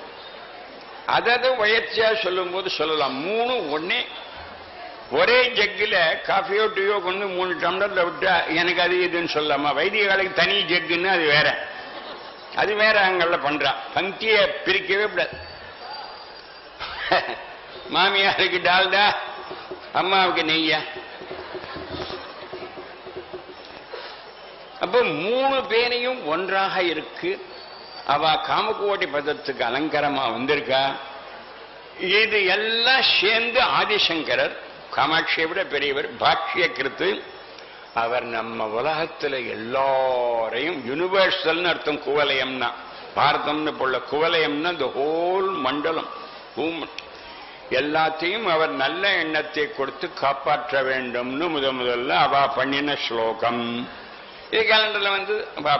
அதாவது வயற்சியா சொல்லும் போது சொல்லலாம். 3 ஒன்னே. ஒரே ஜக்கில் காஃபியோ டீயோ கொண்டு 3 டம்ளர்ல விட்டா எனக்கு அது இதுன்னு சொல்லலாமா? வைத்திய காலைக்கு தனி ஜக்குன்னு அது வேற. அது வேற அங்கெல்லாம் பண்றான். பங்கியை பிரிக்கவே கூடாது. மாமியாருக்கு டால்டா, அம்மாவுக்கு நெய்யா. அப்ப 3 பேரையும் ஒன்றாக இருக்கு. அவ காமகோட்டி பதத்துக்கு அலங்காரமா வந்திருக்கா. இது எல்லாம் சேர்ந்து ஆதிசங்கரர், காமாட்சியை விட பெரியவர், பாஷ்யகிருத்து. அவர் நம்ம உலகத்துல எல்லாரையும் யூனிவர்சல்னு அர்த்தம். குவலயம்னா பாரதம்னு போல, குவலயம்னா இந்த ஹோல் மண்டலம் எல்லாத்தையும் அவர் நல்ல எண்ணத்தை கொடுத்து காப்பாற்ற வேண்டும்னு முதல்ல அவ பண்ணின ஸ்லோகம். இது கேலண்டர்ல வந்து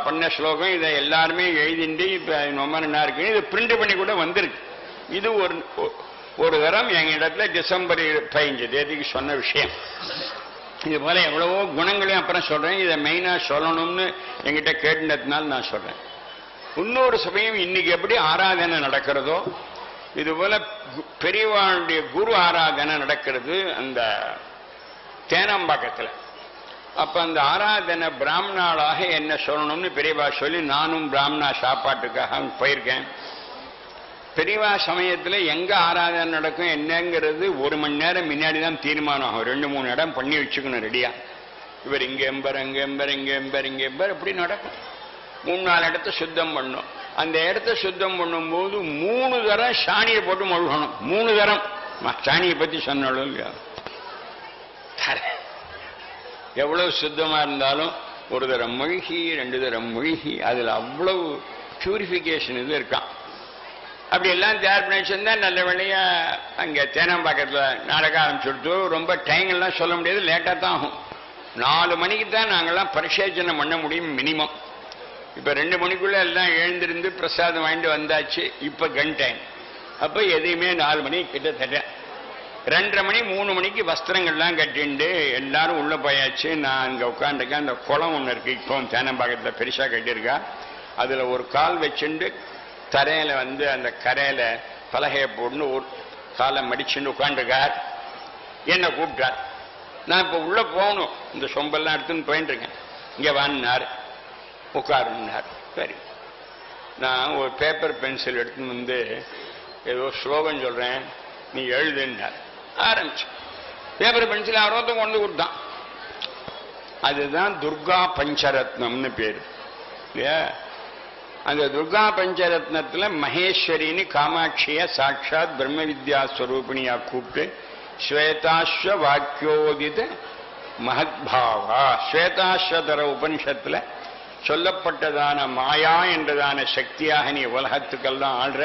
பண்ண ஸ்லோகம். இதை எல்லாருமே எழுதிண்டு இப்ப ரொம்ப நல்லா இருக்கு. இது பிரிண்ட் பண்ணி கூட வந்திருக்கு. இது ஒரு தரம் எங்க இடத்துல டிசம்பர் 15 தேதிக்கு சொன்ன விஷயம். இது போல எவ்வளவோ குணங்களையும் அப்புறம் சொல்றேன். இதை மெயினா சொல்லணும்னு எங்கிட்ட கேட்டுனதுனால நான் சொல்றேன். இன்னொரு சமயம் இன்னைக்கு எப்படி ஆராதனை நடக்கிறதோ இது போல பெரியவாளுடைய குரு ஆராதனை நடக்கிறது அந்த தேனாம்பாக்கத்தில். அப்ப அந்த ஆராதனை பிராமணாளாக என்ன சொல்லணும்னு பெரியவா சொல்லி நானும் பிராமணா சாப்பாட்டுக்காக போயிருக்கேன். பெரியவா சமயத்தில் எங்க ஆராதனை நடக்கும் என்னங்கிறது 1 மணி நேரம் முன்னாடி தான் தீர்மானம் ஆகும். 2-3 இடம் பண்ணி வச்சுக்கணும் ரெடியா. இவர் இங்க எம்பர், அங்க எம்பர், இங்க எம்பர், இங்க எம்பர், இப்படி நடக்கும். 3-4 இடத்த சுத்தம் பண்ணும். அந்த இடத்த சுத்தம் பண்ணும்போது 3 தரம் சாணியை போட்டு மொழுகணும். 3 தரம். சாணியை பத்தி சொன்னாலும் இல்லையா, எவ்வளவு சுத்தமா இருந்தாலும் 1 தரம் மொழிகி 2 தரம் மொழிகி அதுல அவ்வளவு பியூரிஃபிகேஷன் இது இருக்கான். அப்படி எல்லாம் தயார் பண்ணி வச்சிருந்தா நல்ல வேலையா அங்க தேனாம்பாக்கத்துல நடக்க ஆரம்பிச்சுடுத்து. ரொம்ப டைம் எல்லாம் சொல்ல முடியாது, லேட்டா தான் ஆகும். 4 மணிக்கு தான் நாங்கெல்லாம் பரிசேச்சனை பண்ண முடியும் மினிமம். இப்ப 2 மணிக்குள்ள எல்லாம் எழுந்திருந்து பிரசாதம் வாங்கிட்டு வந்தாச்சு. இப்ப கன் டைம். அப்ப எதையுமே 4 மணி கிட்டத்தட்ட 2:30 மணி 3 மணிக்கு வஸ்திரங்கள்லாம் கட்டிண்டு எல்லாரும் உள்ள போயாச்சு. நான் இங்கே உட்காந்துருக்கேன். அந்த குளம் ஒன்று இருக்கு, இப்போ தேனம்பாக்கத்தில் பெருசாக கட்டியிருக்கா. அதில் ஒரு கால் வச்சுண்டு தரையில் அந்த கரையில் பலகையை போட்டுன்னு ஒரு காலை மடிச்சுன்னு உட்காந்துருக்கார். என்னை கூப்பிட்டார். நான் இப்போ உள்ளே போகணும், இந்த சொம்பெல்லாம் எடுத்துன்னு போயிட்டு இருக்கேன். இங்கே வாங்கினார், உட்காருன்னார். சரி, நான் ஒரு பேப்பர் பென்சில் எடுத்துன்னு ஏதோ ஸ்லோகம் சொல்கிறேன், நீ எழுதுன்னார். ஆரம்பிச்சு பேப்பர் பென்சில் அவரொருத்தம் கொண்டு கொடுத்தான். அதுதான் துர்கா பஞ்சரத்னம்னு பேர் இல்லையா? அந்த துர்கா பஞ்சரத்னத்தில் மகேஸ்வரின்னு காமாட்சியை சாட்சாத் பிரம்ம வித்யா ஸ்வரூபிணியா கூப்பிட்டு ஸ்வேதாஸ்வ வாக்கியோதித மகத்பாவா, ஸ்வேதாஸ்வதர உபனிஷத்துல சொல்லப்பட்டதான மாயா என்றதான சக்தியாக நீ உலகத்துக்கெல்லாம் ஆள்ற.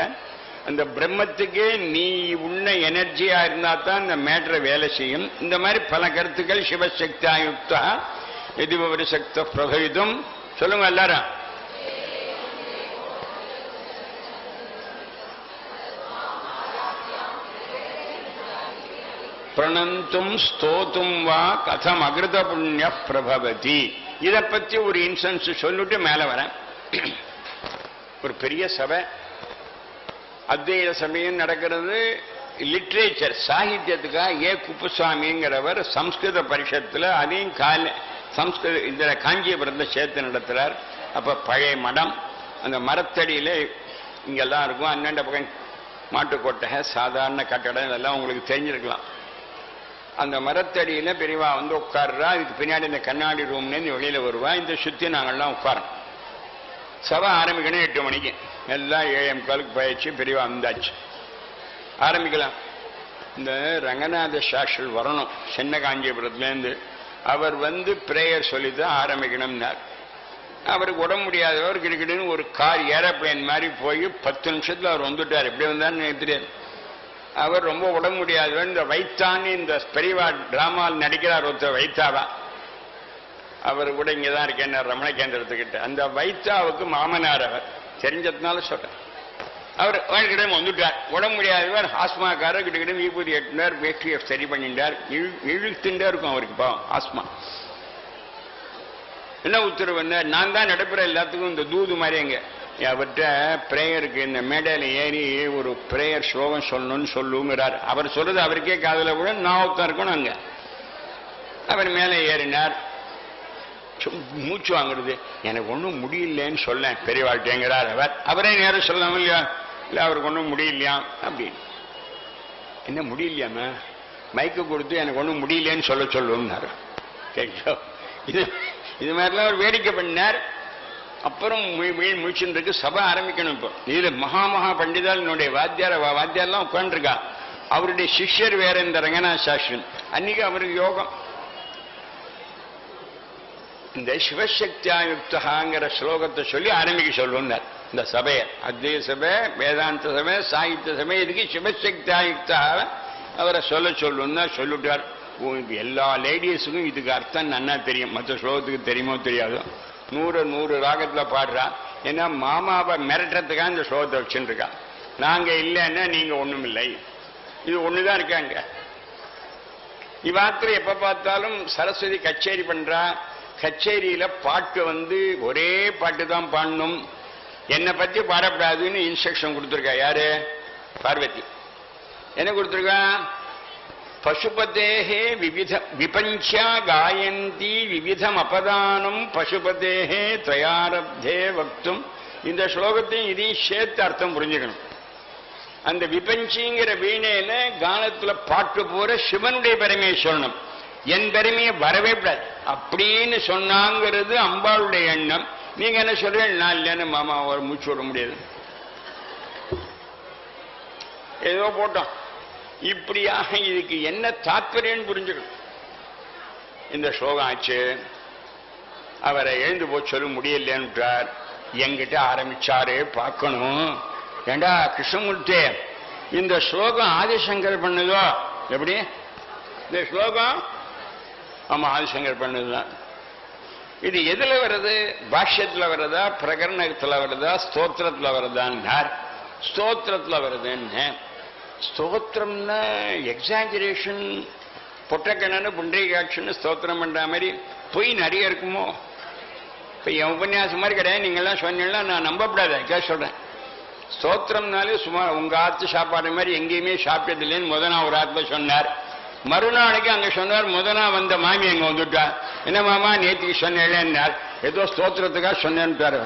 அந்த பிரம்மத்துக்கே நீ உன்ன எனர்ஜியா இருந்தா தான் இந்த மேட்ரை வேலை செய்யும். இந்த மாதிரி பல கருத்துக்கள் சிவசக்தியுக்தா எதிபவரி சக்த பிரபவிதம். சொல்லுங்க எல்லாரும். பிரணந்தும் ஸ்தோத்தும் வா கதம் அகிருத புண்ணிய பிரபவதி. இதை பற்றி ஒரு இன்சன்ஸ் சொல்லிட்டு மேலே வரேன். ஒரு பெரிய சபை, அத்வைத சமயம் நடக்கிறது. லிட்ரேச்சர் சாகித்யத்துக்காக குப்புசாமிங்கிறவர் சம்ஸ்கிருத பரிஷத்தில் அதையும் சம்ஸ்கிருத இதில் காஞ்சிபுரத்தை சேர்த்து நடத்துகிறார். அப்போ பழைய மடம், அந்த மரத்தடியில் இங்கெல்லாம் இருக்கும். அண்ணாண்ட பக்கம் மாட்டுக்கொட்டகை, சாதாரண கட்டடம், இதெல்லாம் உங்களுக்கு தெரிஞ்சிருக்கலாம். அந்த மரத்தடியில் பெரியவா உட்கார்றா. இதுக்கு பின்னாடி இந்த கண்ணாடி ரூம்லேருந்து வெளியில் வருவா. இந்த சுற்றி நாங்கள்லாம் உட்காரோம். சபை ஆரம்பிக்கணும் 8 மணிக்கு. எல்லாம் 7:45 போயிடுச்சு. பெரியவா வந்தாச்சு, ஆரம்பிக்கலாம். இந்த ரங்கநாத சாஸ்திரி வரணும் சின்ன காஞ்சிபுரத்துலேருந்து. அவர் பிரேயர் சொல்லி தான் ஆரம்பிக்கணும்னார். அவருக்கு உடம்பு முடியாதவர் கிடுக்கிடுன்னு ஒரு கார் ஏரோப்ளேன் மாதிரி போய் 10 நிமிஷத்தில் அவர் வந்துட்டார். எப்படி வந்தார்னு எனக்கு தெரியாது. அவர் ரொம்ப உடம்பு முடியாதவர். இந்த வைத்தான்னு இந்த பெரியவா டிராமாவில் நடிக்கிறார் ஒருத்தர், வைத்தாவா. அவர் கூட இங்கே தான் இருக்கேன் ரமண கேந்திரத்துக்கிட்ட. அந்த வைத்தாவுக்கு மாமனார் அவர், தெரிஞ்சதுனால சொல்றேன். அவர் கிட்ட வந்துட்டார். உடம்பு முடியாதவர், ஆஸ்மாக்காரர் கிட்ட விபூதி எட்டினார், வேஷ்டியை சரி பண்ணிட்டார். இழுத்துட்டே இருக்கும் அவருக்கு பாவம் ஆஸ்மா. என்ன உத்தரவு என்ன? நான் தான் நடப்புற எல்லாத்துக்கும் இந்த தூது மாதிரி எங்க அவர்கிட்ட பிரேயருக்கு இந்த மேடையில் ஏறி ஒரு பிரேயர் ஸ்லோகம் சொல்லணும்னு சொல்லுங்கிறார். அவர் சொல்றது அவருக்கே காதல கூட நான் ஒருத்தன் இருக்கணும் அங்க. அவர் மேலே ஏறினார். மூச்சு வாங்குறது, எனக்கு ஒன்றும் முடியலன்னு சொல்ல பெரியவாழ்கிட்டேங்கிறார் அவர். அவரே நேரம் சொல்லலாம் இல்லையா? இல்லை அவருக்கு ஒன்றும் முடியலையா அப்படின்னு. என்ன முடியலையாம? மைக்கு கொடுத்து எனக்கு ஒன்றும் முடியலன்னு சொல்லுன்னாரு. கேட்கோ, இது மாதிரிலாம் அவர் வேடிக்கை பண்ணார். அப்புறம் முழிச்சுன்னு இருக்கு. சபை ஆரம்பிக்கணும். இப்போ இதுல மகா பண்டிதால் என்னுடைய வாத்தியாரெல்லாம் உட்காந்துருக்கா. அவருடைய சிஷ்யர் வேற இந்த ரங்கநாத சாஸ்திரன். அன்னைக்கு அவருக்கு யோகம். இந்த சிவசக்தியுக்தகாங்கிற ஸ்லோகத்தை சொல்லி ஆரம்பிக்க சொல்லுவார் இந்த சபையை. அத்வைத சபை, வேதாந்த சபை, சாகித்ய சபை. இதுக்கு சிவசக்தியுக்தாக அவரை சொல்லுன்னா சொல்லிட்டார். எல்லா லேடிஸுக்கும் இதுக்கு அர்த்தம் நன்னா தெரியும். மற்ற ஸ்லோகத்துக்கு தெரியுமோ தெரியாதோ. 100 ராகத்தில் பாடுறா. ஏன்னா மாமாவை மிரட்டுறதுக்காக இந்த ஸ்லோகத்தை வச்சுட்டு இருக்கா. நாங்க இல்லைன்னா நீங்க ஒண்ணும் இல்லை, இது ஒண்ணுதான் இருக்காங்க. இவாத்திர எப்ப பார்த்தாலும் சரஸ்வதி கச்சேரி பண்றா. கச்சேரியில பாட்டு ஒரே பாட்டு தான் பாடணும், என்னை பத்தி பாடப்படாதுன்னு இன்ஸ்ட்ரக்ஷன் கொடுத்துருக்கா. யாரு? பார்வதி. என்ன கொடுத்துருக்கா? பசுபதேஹே விபஞ்சா காயந்தி விவிதம் அபதானம் பசுபதேஹே தயாரப்தே வக்தும். இந்த ஸ்லோகத்தையும் இதையும் சேர்த்து அர்த்தம் புரிஞ்சுக்கணும். அந்த விபஞ்சிங்கிற வீணையில கானத்துல பாட்டு போற சிவனுடைய பெருமையை சொல்லணும். என் பெருமையை வரவே கூடாது அப்படின்னு சொன்னாங்கிறது அம்பாளுடைய எண்ணம். நீங்க என்ன சொல்றீங்க? நான் இல்லைன்னு மாமா ஒரு மூச்சு விட முடியாது, ஏதோ போட்டோம். இப்படியாக இதுக்கு என்ன தாத்பரியம்னு புரிஞ்சுக்கணும். இந்த ஸ்லோகம் ஆச்சு. அவரை எழுந்து போய் சொல்ல முடியலன்றார். என்கிட்ட ஆரம்பிச்சாரு பார்க்கணும். ஏண்டா கிருஷ்ணமூர்த்தி, இந்த ஸ்லோகம் ஆதிசங்கர் பண்ணதோ? எப்படி இந்த ஸ்லோகம்? ஆமா, ஆதிசங்கர் பண்ணதுதான். இது எதுல வருது? பாஷ்யத்துல வருதா, பிரகரணத்துல வருதா, ஸ்தோத்திரத்துல வருதான்னார். ஸ்தோத்திரத்துல வருதுன்னு ஸ்தோத்திரம்னா எக்ஸாஜரேஷன், பொட்டக்கண்ணனு புண்டரீகாட்சன்னு ஸ்தோத்திரம் பண்ற மாதிரி பொய் நிறைய இருக்குமோ? இப்ப என் உபன்யாசம் மாதிரி கிடையாது, நீங்கள்லாம் சொன்னீங்கன்னா நான் நம்பப்படாத சொல்றேன். ஸ்தோத்திரம்னாலே சும்மா உங்க ஆத்து சாப்பாடு மாதிரி எங்கேயுமே சாப்பிட்டது இல்லைன்னு முதனா ஒரு ஆத்மா சொன்னார். மறுநாளைக்கு அங்க சொன்னார், முதனா வந்த மாமி அங்க வந்துட்டா. என்ன மாமா நேற்றுக்கு சொன்னேன்னார். ஏதோ ஸ்தோத்திரத்துக்காக சொன்னேன்ட்டார்.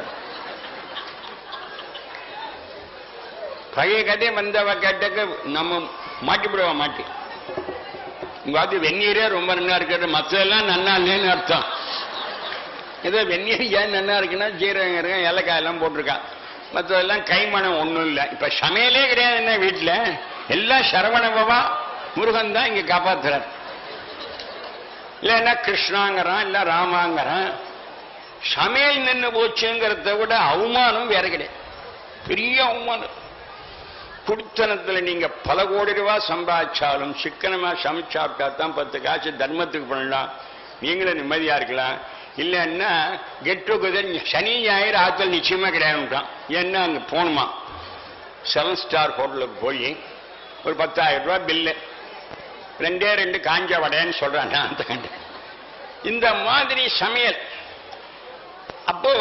பழைய கதையை வந்தவ கேட்டக்கு நம்ம மாட்டிவிடுவா மாட்டி. உங்க ஆத்து வெந்நீரே ரொம்ப நல்லா இருக்கிறது, மற்றதெல்லாம் நன்னா இல்லைன்னு அர்த்தம். ஏதோ வெந்நீர் ஏன் நல்லா இருக்குன்னா ஜீரகம் இருக்க ஏலக்காயெல்லாம் போட்டிருக்கான், மற்றதெல்லாம் கைமணம் ஒன்றும் இல்லை. இப்ப சமையலே கிடையாது என்ன வீட்டில், எல்லாம் சரவணபவா முருகன் தான் இங்க காப்பாத்துறார். இல்லைன்னா கிருஷ்ணாங்கிறான், இல்ல ராமாங்கிறான். சமையல் நின்று போச்சுங்கிறத விட அவமானம் வேற கிடையாது, பெரிய அவமானம். குடித்தனத்துல நீங்க பல கோடி ரூபாய் சம்பாதிச்சாலும் சிக்கனமா சமைச்சாப்பிட்டா தான் 10 காசு தர்மத்துக்கு பண்ணலாம், நீங்களும் நிம்மதியா இருக்கலாம். இல்லைன்னா கெட் டுகெதர் சனி ஞாயிறு ஆத்தல் நிச்சயமா கிடையாதுட்டான். ஏன்னா அங்க போகணுமா 7 ஸ்டார் ஹோட்டலுக்கு போய் ஒரு 10,000 ரூபாய் பில்லு, 2 காஞ்ச வடைன்னு சொல்றான். இந்த மாதிரி சமையல். அப்போ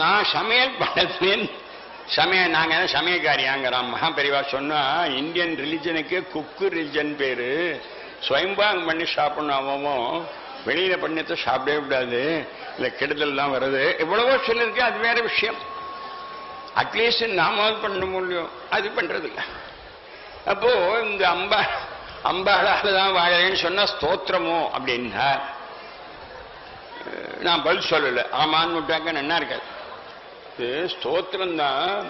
நான் சமையல் பண்ணேன், நாங்க சமயக்காரியாங்கிறான். மகா பெரியவா சொன்னா இந்தியன் ரிலிஜனுக்கு குக்கு ரிலிஜன் பேரு. ஸ்வயம்பாகம் பண்ணி சாப்பிடணும், அவன் வெளியில பண்ணத்தை சாப்பிடவே கூடாது, இல்ல கெடுதல் தான் வருது, எவ்வளவோ சொல்லிருக்கு. அது வேற விஷயம். அட்லீஸ்ட் நாமாவது பண்ண முடியும், அது பண்றது இல்லை. அப்போ இந்த அம்பாளால தான் வாழறேன்னு சொன்னா ஸ்தோத்திரமோ அப்படின்னா நான் பதில் சொல்லல. ஆமான்னு விட்டாக்க நல்லா இருக்காது. ஸ்தோத்திரம் தான்.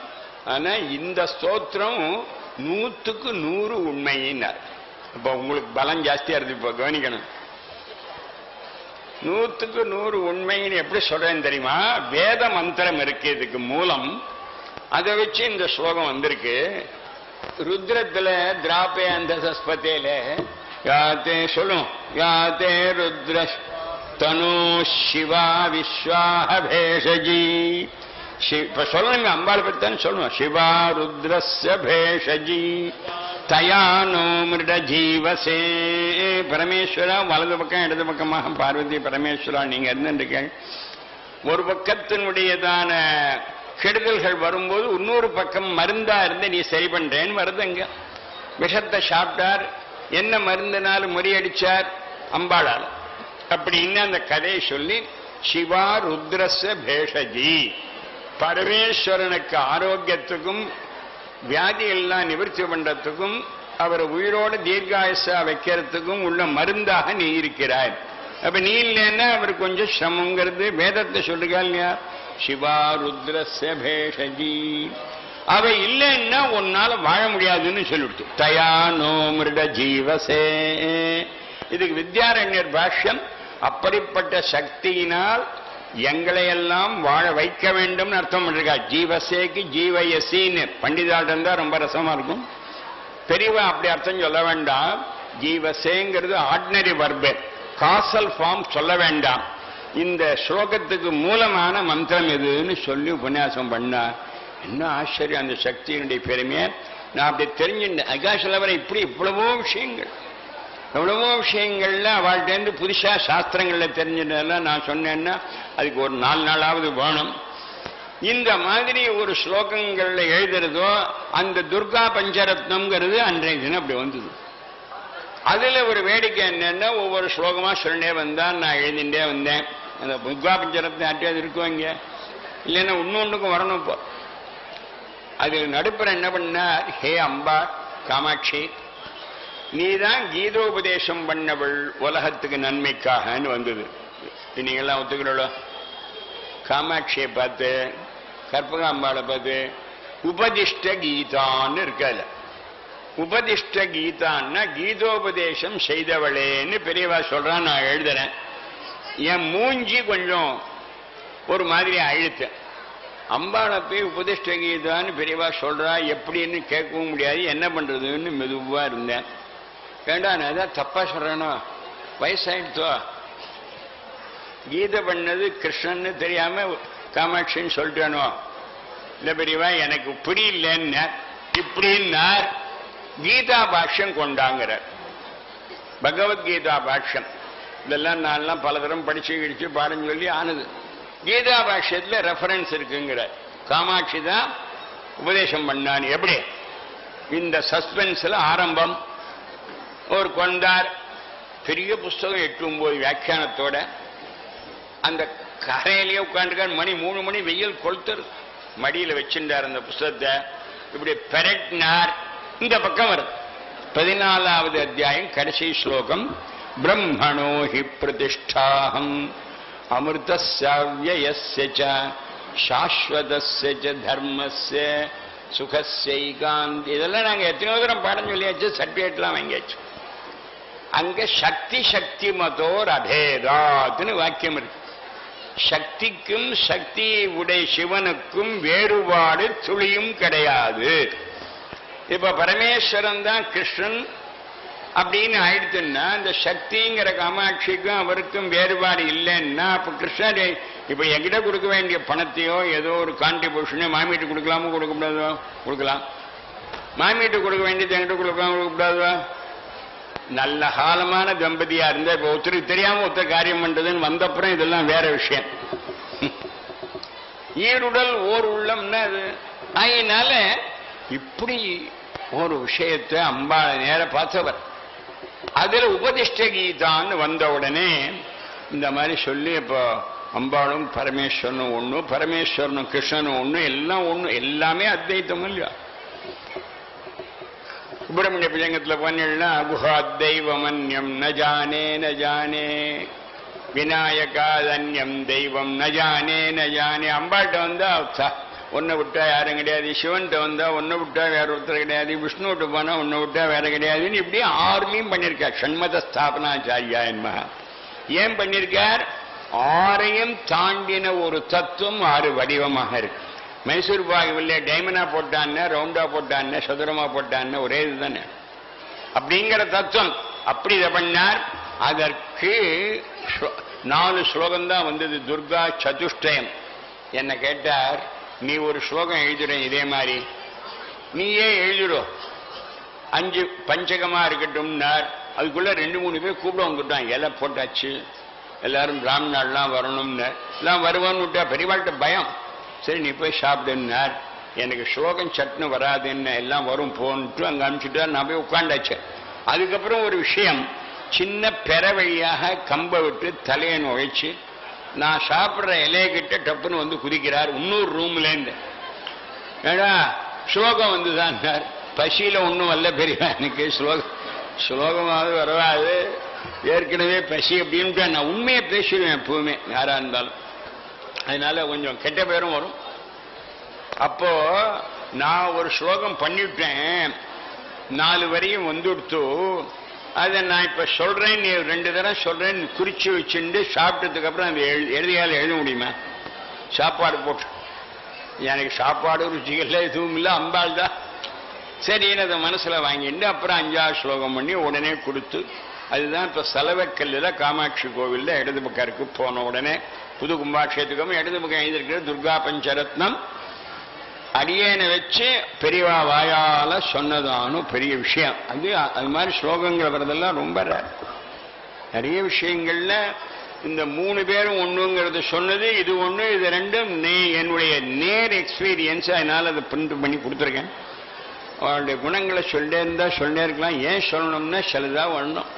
ஆனா இந்த ஸ்தோத்திரம் 100க்கு 100 உண்மையினார். இப்ப உங்களுக்கு பலம் ஜாஸ்தியா இருக்கு. இப்ப கவனிக்கணும், 100க்கு 100 உண்மைன்னு எப்படி சொல்றேன்னு தெரியுமா? வேத மந்திரம் இருக்கு இதுக்கு மூலம், அதை வச்சு இந்த ஸ்லோகம் வந்திருக்கு. ருத்ரத்துல திராபே அந்த சஸ்பத்தேல யாத்தே சொல்லும், யாத்தே ருத்ர தனு சிவா விஸ்வாஹ பேஷஜி. இப்ப சொல்லணுங்க, அம்பாள் பத்தான் சொல்லணும். சிவா ருத்ரஸ்ய பேஷஜி தயானோ மிருட ஜீவசே. பரமேஸ்வரா வலது பக்கம் இடது பக்கமாக பார்வதி பரமேஸ்வரா நீங்க இருந்துருக்க. ஒரு பக்கத்தினுடையதான கெடுதல்கள் வரும்போது இன்னொரு பக்கம் மருந்தா இருந்து நீ சரி பண்றேன்னு வருதுங்க. விஷத்தை சாப்பிட்டார், என்ன மருந்தினாலும் முறியடிச்சார் அம்பாளால் அப்படின்னு அந்த கதையை சொல்லி சிவா ருத்ரஸ்ய பேஷஜி, பரமேஸ்வரனுக்கு ஆரோக்கியத்துக்கும் வியாதி எல்லாம் நிவர்த்தி பண்றதுக்கும் அவரை உயிரோடு தீர்காயுசா வைக்கிறதுக்கும் உள்ள மருந்தாக நீ இருக்கிறாய். அப்ப நீ இல்லைன்னா அவருக்கு கொஞ்சம் சிரமங்கிறது வேதத்தை சொல்லுங்க இல்லையா? சிவா ருத்ரஸ்ய பேஷஜி. அவ இல்லைன்னா உன்னால வாழ முடியாதுன்னு சொல்லிவிட்டு தயா நோ மிருட ஜீவசே. இதுக்கு வித்யாரண்யர் பாஷ்யம், அப்படிப்பட்ட சக்தியினால் எங்களையெல்லாம் வாழ வைக்க வேண்டும் அர்த்தம் பண்ணிருக்கா. ஜீவசேக்கு ஜீவயசின்னு பண்டிதாட்டம் தான் ரொம்ப ரசமா இருக்கும். பெரியவா அப்படி அர்த்தம் சொல்ல வேண்டாம். ஜீவசேங்கிறது ஆர்டினரி வர்பு, காசல் ஃபார்ம் சொல்ல வேண்டாம். இந்த ஸ்லோகத்துக்கு மூலமான மந்திரம் எதுன்னு சொல்லி உபன்யாசம் பண்ணா என்ன ஆச்சரியம். அந்த சக்தியினுடைய பெருமையை நான் அப்படி தெரிஞ்சுட்டேன். அகாசலவரை இப்படி எவ்வளவோ விஷயங்கள்ல அவள்கிட்ட புதுசா சாஸ்திரங்கள்ல தெரிஞ்சதெல்லாம் நான் சொன்னேன்னா அதுக்கு ஒரு 4 நாளாவது வேணும். இந்த மாதிரி ஒரு ஸ்லோகங்கள்ல எழுதுறதோ அந்த துர்கா பஞ்சரத்னம்ங்கிறது அன்றைய தினம் அப்படி வந்தது. அதுல ஒரு வேடிக்கை என்னன்னா ஒவ்வொரு ஸ்லோகமா சொல்லிட்டே வந்தான், நான் எழுதிட்டே வந்தேன். அந்த துர்கா பஞ்சரத்னம் ஆட்டியாவது இருக்கும் இங்க, இல்லைன்னா இன்னொன்றுக்கும் வரணும். இப்போ அது நடுப்புற என்ன பண்ணார், ஹே அம்பா காமாட்சி, நீதான் கீதோபதேசம் பண்ணவள் உலகத்துக்கு நன்மைக்காகன்னு வந்தது. நீங்கெல்லாம் ஒத்துக்கிறோம். காமாட்சியை பார்த்து கற்பகாம்பாளை பார்த்து உபதிஷ்ட கீதான்னு இருக்கால. உபதிஷ்ட கீதான்னா கீதோபதேசம் செய்தவளேன்னு பெரியவா சொல்றான். நான் எழுதுறேன். என் மூஞ்சி கொஞ்சம் ஒரு மாதிரி அழுத்தேன். அம்பாளை போய் உபதிஷ்ட கீதான்னு பெரியவா சொல்றா, எப்படின்னு கேட்கவும் முடியாது, என்ன பண்றதுன்னு மெதுவா இருந்தேன். வேண்டா நான் ஏதாவது தப்பா சொல்றேனோ, வயசாயிடுத்தோ, கீதை பண்ணது கிருஷ்ணன்னு தெரியாம காமாட்சின்னு சொல்லிட்டானோ, இல்ல பெரியவா எனக்கு புரியலன்னு இப்படின்னார். கீதா பாஷ்யம் கொண்டாங்கிறார். பகவத்கீதா பாஷ்யம் இதெல்லாம் நான்லாம் பல தரம் படிச்சு கிடிச்சு பாடம் சொல்லி ஆனது. கீதா பாஷ்யத்துல ரெஃபரன்ஸ் இருக்குங்கிறார். காமாட்சி தான் உபதேசம் பண்ணான். எப்படி? இந்த சஸ்பென்ஸ்ல ஆரம்பம் ஒரு கொண்டார் பெரிய புஸ்தகம் 8-9 வியாக்கியானத்தோட அந்த கரையிலேயே உட்காந்துருக்கார். மணி 3 மணி வெயில் கொளுத்தர் மடியில் வச்சுட்டார். அந்த புஸ்தகத்தை இப்படி பெரட்டினார். இந்த பக்கம் வருது 14வது அத்தியாயம் கடைசி ஸ்லோகம். பிரம்மணோ ஹி பிரதிஷ்டாஹம் அமிர்தஸ்ய வ்யயஸ்ய ச சாஸ்வதஸ்ய ச தர்மஸ்ய சுகஸ்யைகாந்தி. இதெல்லாம் நாங்கள் எத்தனையோ தூரம் பாடம் சொல்லியாச்சு, சர்டிஃபிகேட்லாம் வாங்கியாச்சு. அங்க சக்தி சக்தி மதோர் அபேதாத்னு வாக்கியம் இருக்கு. சக்திக்கும் சக்தி உடைய சிவனுக்கும் வேறுபாடு துளியும் கிடையாது. இப்ப பரமேஸ்வரன் தான் கிருஷ்ணன் அப்படின்னு ஆயிடுத்துன்னா இந்த சக்திங்கிற காமாட்சிக்கும் அவருக்கும் வேறுபாடு இல்லைன்னா அப்ப கிருஷ்ணன் இப்ப என்கிட்ட கொடுக்க வேண்டிய பணத்தையோ ஏதோ ஒரு கான்ட்ரிபியூஷனோ மாமிட்டு கொடுக்கலாமோ கொடுக்கக்கூடாதோ? கொடுக்கலாம். மாமிட்டு கொடுக்க வேண்டியது என்கிட்ட கொடுக்காம கொடுக்கக்கூடாதோ? நல்ல காலமான தம்பதியா இருந்தா இப்ப ஒருத்தருக்கு தெரியாம ஒருத்தர் காரியம் பண்றதுன்னு வந்தப்புறம் இதெல்லாம் வேற விஷயம். ஈருடல் ஓர் உள்ளம்னா அது. அதனால இப்படி ஒரு விஷயத்தை அம்பாள நேர பார்த்தவர். அதுல உபதிஷ்ட கீதான்னு வந்த உடனே இந்த மாதிரி சொல்லி இப்போ அம்பாளும் பரமேஸ்வரனும் ஒண்ணு, பரமேஸ்வரனும் கிருஷ்ணனும் ஒண்ணு, எல்லாம் ஒண்ணு, எல்லாமே அத்வைத்தம் இல்லையா? சுப்பிரமணிய பிஜங்கத்துல பண்ணா குஹாத்தைவமன்யம் ந ஜானே ந ஜானே விநாயகாதன்யம் தெய்வம் ந ஜானே ந ஜானே. அம்பாட்ட வந்தா ஒன்னை விட்டா யாரும் கிடையாது, சிவன்கிட்ட வந்தா ஒன்னை விட்டா வேற ஒருத்தர் கிடையாது, விஷ்ணுவிட்டு போனா ஒன்னை விட்டா வேற கிடையாதுன்னு இப்படி 6லையும் பண்ணியிருக்கார். ஷண்மத ஸ்தாபனாச்சாரியா என்பா ஏன் பண்ணியிருக்கார்? 6ஐயும் தாண்டின ஒரு தத்துவம் 6 வடிவமாக இருக்கு. மைசூர் பாகுவில்லை டைமண்டா போட்டான்னு, ரவுண்டா போட்டான்னு, சதுரமா போட்டான்னு ஒரே இதுதானே அப்படிங்கிற தத்துவம். அப்படி இதை பண்ணார். அதற்கு 4 ஸ்லோகம் தான் வந்தது. துர்கா சதுஷ்டயம். என்ன கேட்டார், நீ ஒரு ஸ்லோகம் எழுதுறேன் இதே மாதிரி நீயே எழுதுறோம் 5 பஞ்சகமா இருக்கட்டும்னார். அதுக்குள்ள 2-3 பேர் கூப்பிட வந்துட்டான். இலை போட்டாச்சு, எல்லாரும் பிராமணாலாம் வரணும்னு எல்லாம் வருவான்னு விட்டா பெரியவாழ்கிட்ட பயம். சரி நீ போய் சாப்பிடுன்னார். எனக்கு ஸ்லோகம் சட்னு வராதுன்னு எல்லாம் வரும் போன்ட்டு அங்கே அனுப்பிச்சுட்டார். நான் போய் உட்காண்டாச்சு. அதுக்கப்புறம் ஒரு விஷயம், சின்ன பெற வழியாக கம்பை விட்டு தலையை நுழைச்சு நான் சாப்பிட்ற இலையக்கிட்ட டப்புன்னு வந்து குதிக்கிறார் இன்னொரு ரூம்லேருந்து. ஏடா ஸ்லோகம் வந்துதான். பசியில ஒன்றும் வரல பெரியவா, எனக்கு ஸ்லோகமாவது வரவாது, ஏற்கனவே பசி அப்படின்ட்டு நான் உண்மையை பேசிடுவேன் எப்பவுமே யாரா இருந்தாலும். அதனால கொஞ்சம் கெட்ட பேரும் வரும். அப்போ நான் ஒரு ஸ்லோகம் பண்ணிவிட்டேன், 4 வரையும் வந்துடுத்து. அதை நான் இப்ப சொல்றேன், நீ 2 தடவை சொல்றேன், குறிச்சு வச்சுட்டு சாப்பிட்டதுக்கு அப்புறம் அந்த எழுதியால் எழுத முடியுமா? சாப்பாடு போட்டு எனக்கு சாப்பாடு ருச்சிகள்ல எதுவும் இல்லை, அம்பாள் தான். சரின்னு அதை மனசுல வாங்கிட்டு அப்புறம் 5ஆவது ஸ்லோகம் பண்ணி உடனே கொடுத்து, அதுதான் இப்ப சலவைக்கல்ல காமாட்சி கோவில்ல இடது பக்கம் இருக்கு. போன உடனே புது கும்பாட்சேத்துக்கும் இடது பக்கம் எழுதியிருக்கிற துர்கா பஞ்சரத்னம் அடியேனை வச்சு பெரியவா வாயால சொன்னதானு பெரிய விஷயம். அது மாதிரி ஸ்லோகங்கள் வரதெல்லாம் ரொம்ப நிறைய விஷயங்கள்ல இந்த 3 பேரும் ஒண்ணுங்கிறது சொன்னது. இது ஒண்ணு, இது 2ம் என்னுடைய நேர் எக்ஸ்பீரியன்ஸ். அதனால அதை பிரிண்ட் பண்ணி கொடுத்துருக்கேன். அவருடைய குணங்களை சொல்லிட்டே இருந்தா சொல்லிட்டே இருக்கலாம். ஏன் சொல்லணும்னா சிலதா வரணும்.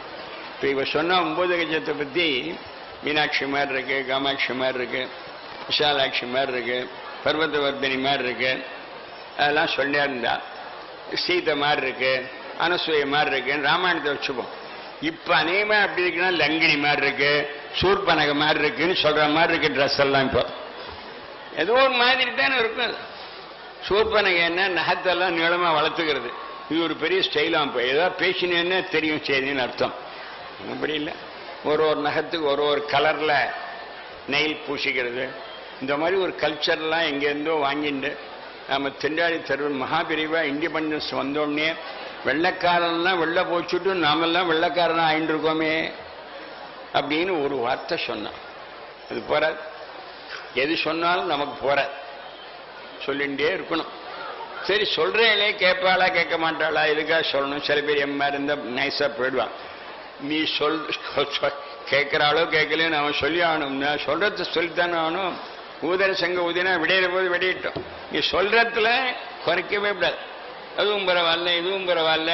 இப்போ இவ சொன்னா 9 கஜத்தை பத்தி மீனாட்சி மாதிரி இருக்கு, காமாட்சி மாதிரி இருக்கு, விஷாலாட்சி மாதிரி இருக்கு, பர்வதவர்தினி மாதிரி இருக்கு, அதெல்லாம் சொல்லியா இருந்தா. சீதை மாதிரி இருக்கு, அனசூய மாதிரி இருக்குன்னு ராமாயணத்தை வச்சுப்போம். இப்ப அநேகமா அப்படி இருக்குன்னா லங்கினி மாதிரி இருக்கு, சூர்பனக மாதிரி இருக்குன்னு சொல்ற மாதிரி இருக்கு ட்ரெஸ் எல்லாம். இப்போ ஏதோ ஒரு மாதிரி தானே இருக்கும். சூர்பனக என்ன நகத்தெல்லாம் நீளமா வளர்த்துக்கிறது, இது ஒரு பெரிய ஸ்டைலாம். இப்போ ஏதாவது பேசினேன்னு தெரியும் சரின்னு அர்த்தம். அப்படி இல்லை, ஒரு நகத்துக்கு ஒரு கலர்ல நெயில் பூசிக்கிறது, இந்த மாதிரி ஒரு கல்ச்சர்லாம் எங்கேருந்தோ வாங்கிட்டு நம்ம தெண்டாடி தருவன் மகாபிரிவா இண்டிபெண்டன்ஸ் வந்தோடனே வெள்ளைக்காரன்லாம் வெள்ளை போச்சுட்டு நாமெல்லாம் வெள்ளைக்காரனா ஆயிட்டு இருக்கோமே அப்படின்னு ஒரு வார்த்தை சொன்னான். அது போறாது, எது சொன்னாலும் நமக்கு போறாது, சொல்லிகிட்டே இருக்கணும். சரி சொல்றேளே கேட்பாளா கேட்க மாட்டாளா இதுக்காக சொல்லணும். சில பேர் எம்மா இருந்தா நைஸா போயிடுவான். நீ கேட்கிறாளோ கேட்கலன்னு அவன் சொல்லி ஆகணும்னா சொல்றத சொல்லித்தானே ஆகணும். ஊதர சங்க ஊதினா விடையிற போது வெடிட்டோம். நீ சொல்றதுல குறைக்கவே கூடாது. அதுவும் பரவாயில்ல இதுவும் பரவாயில்ல,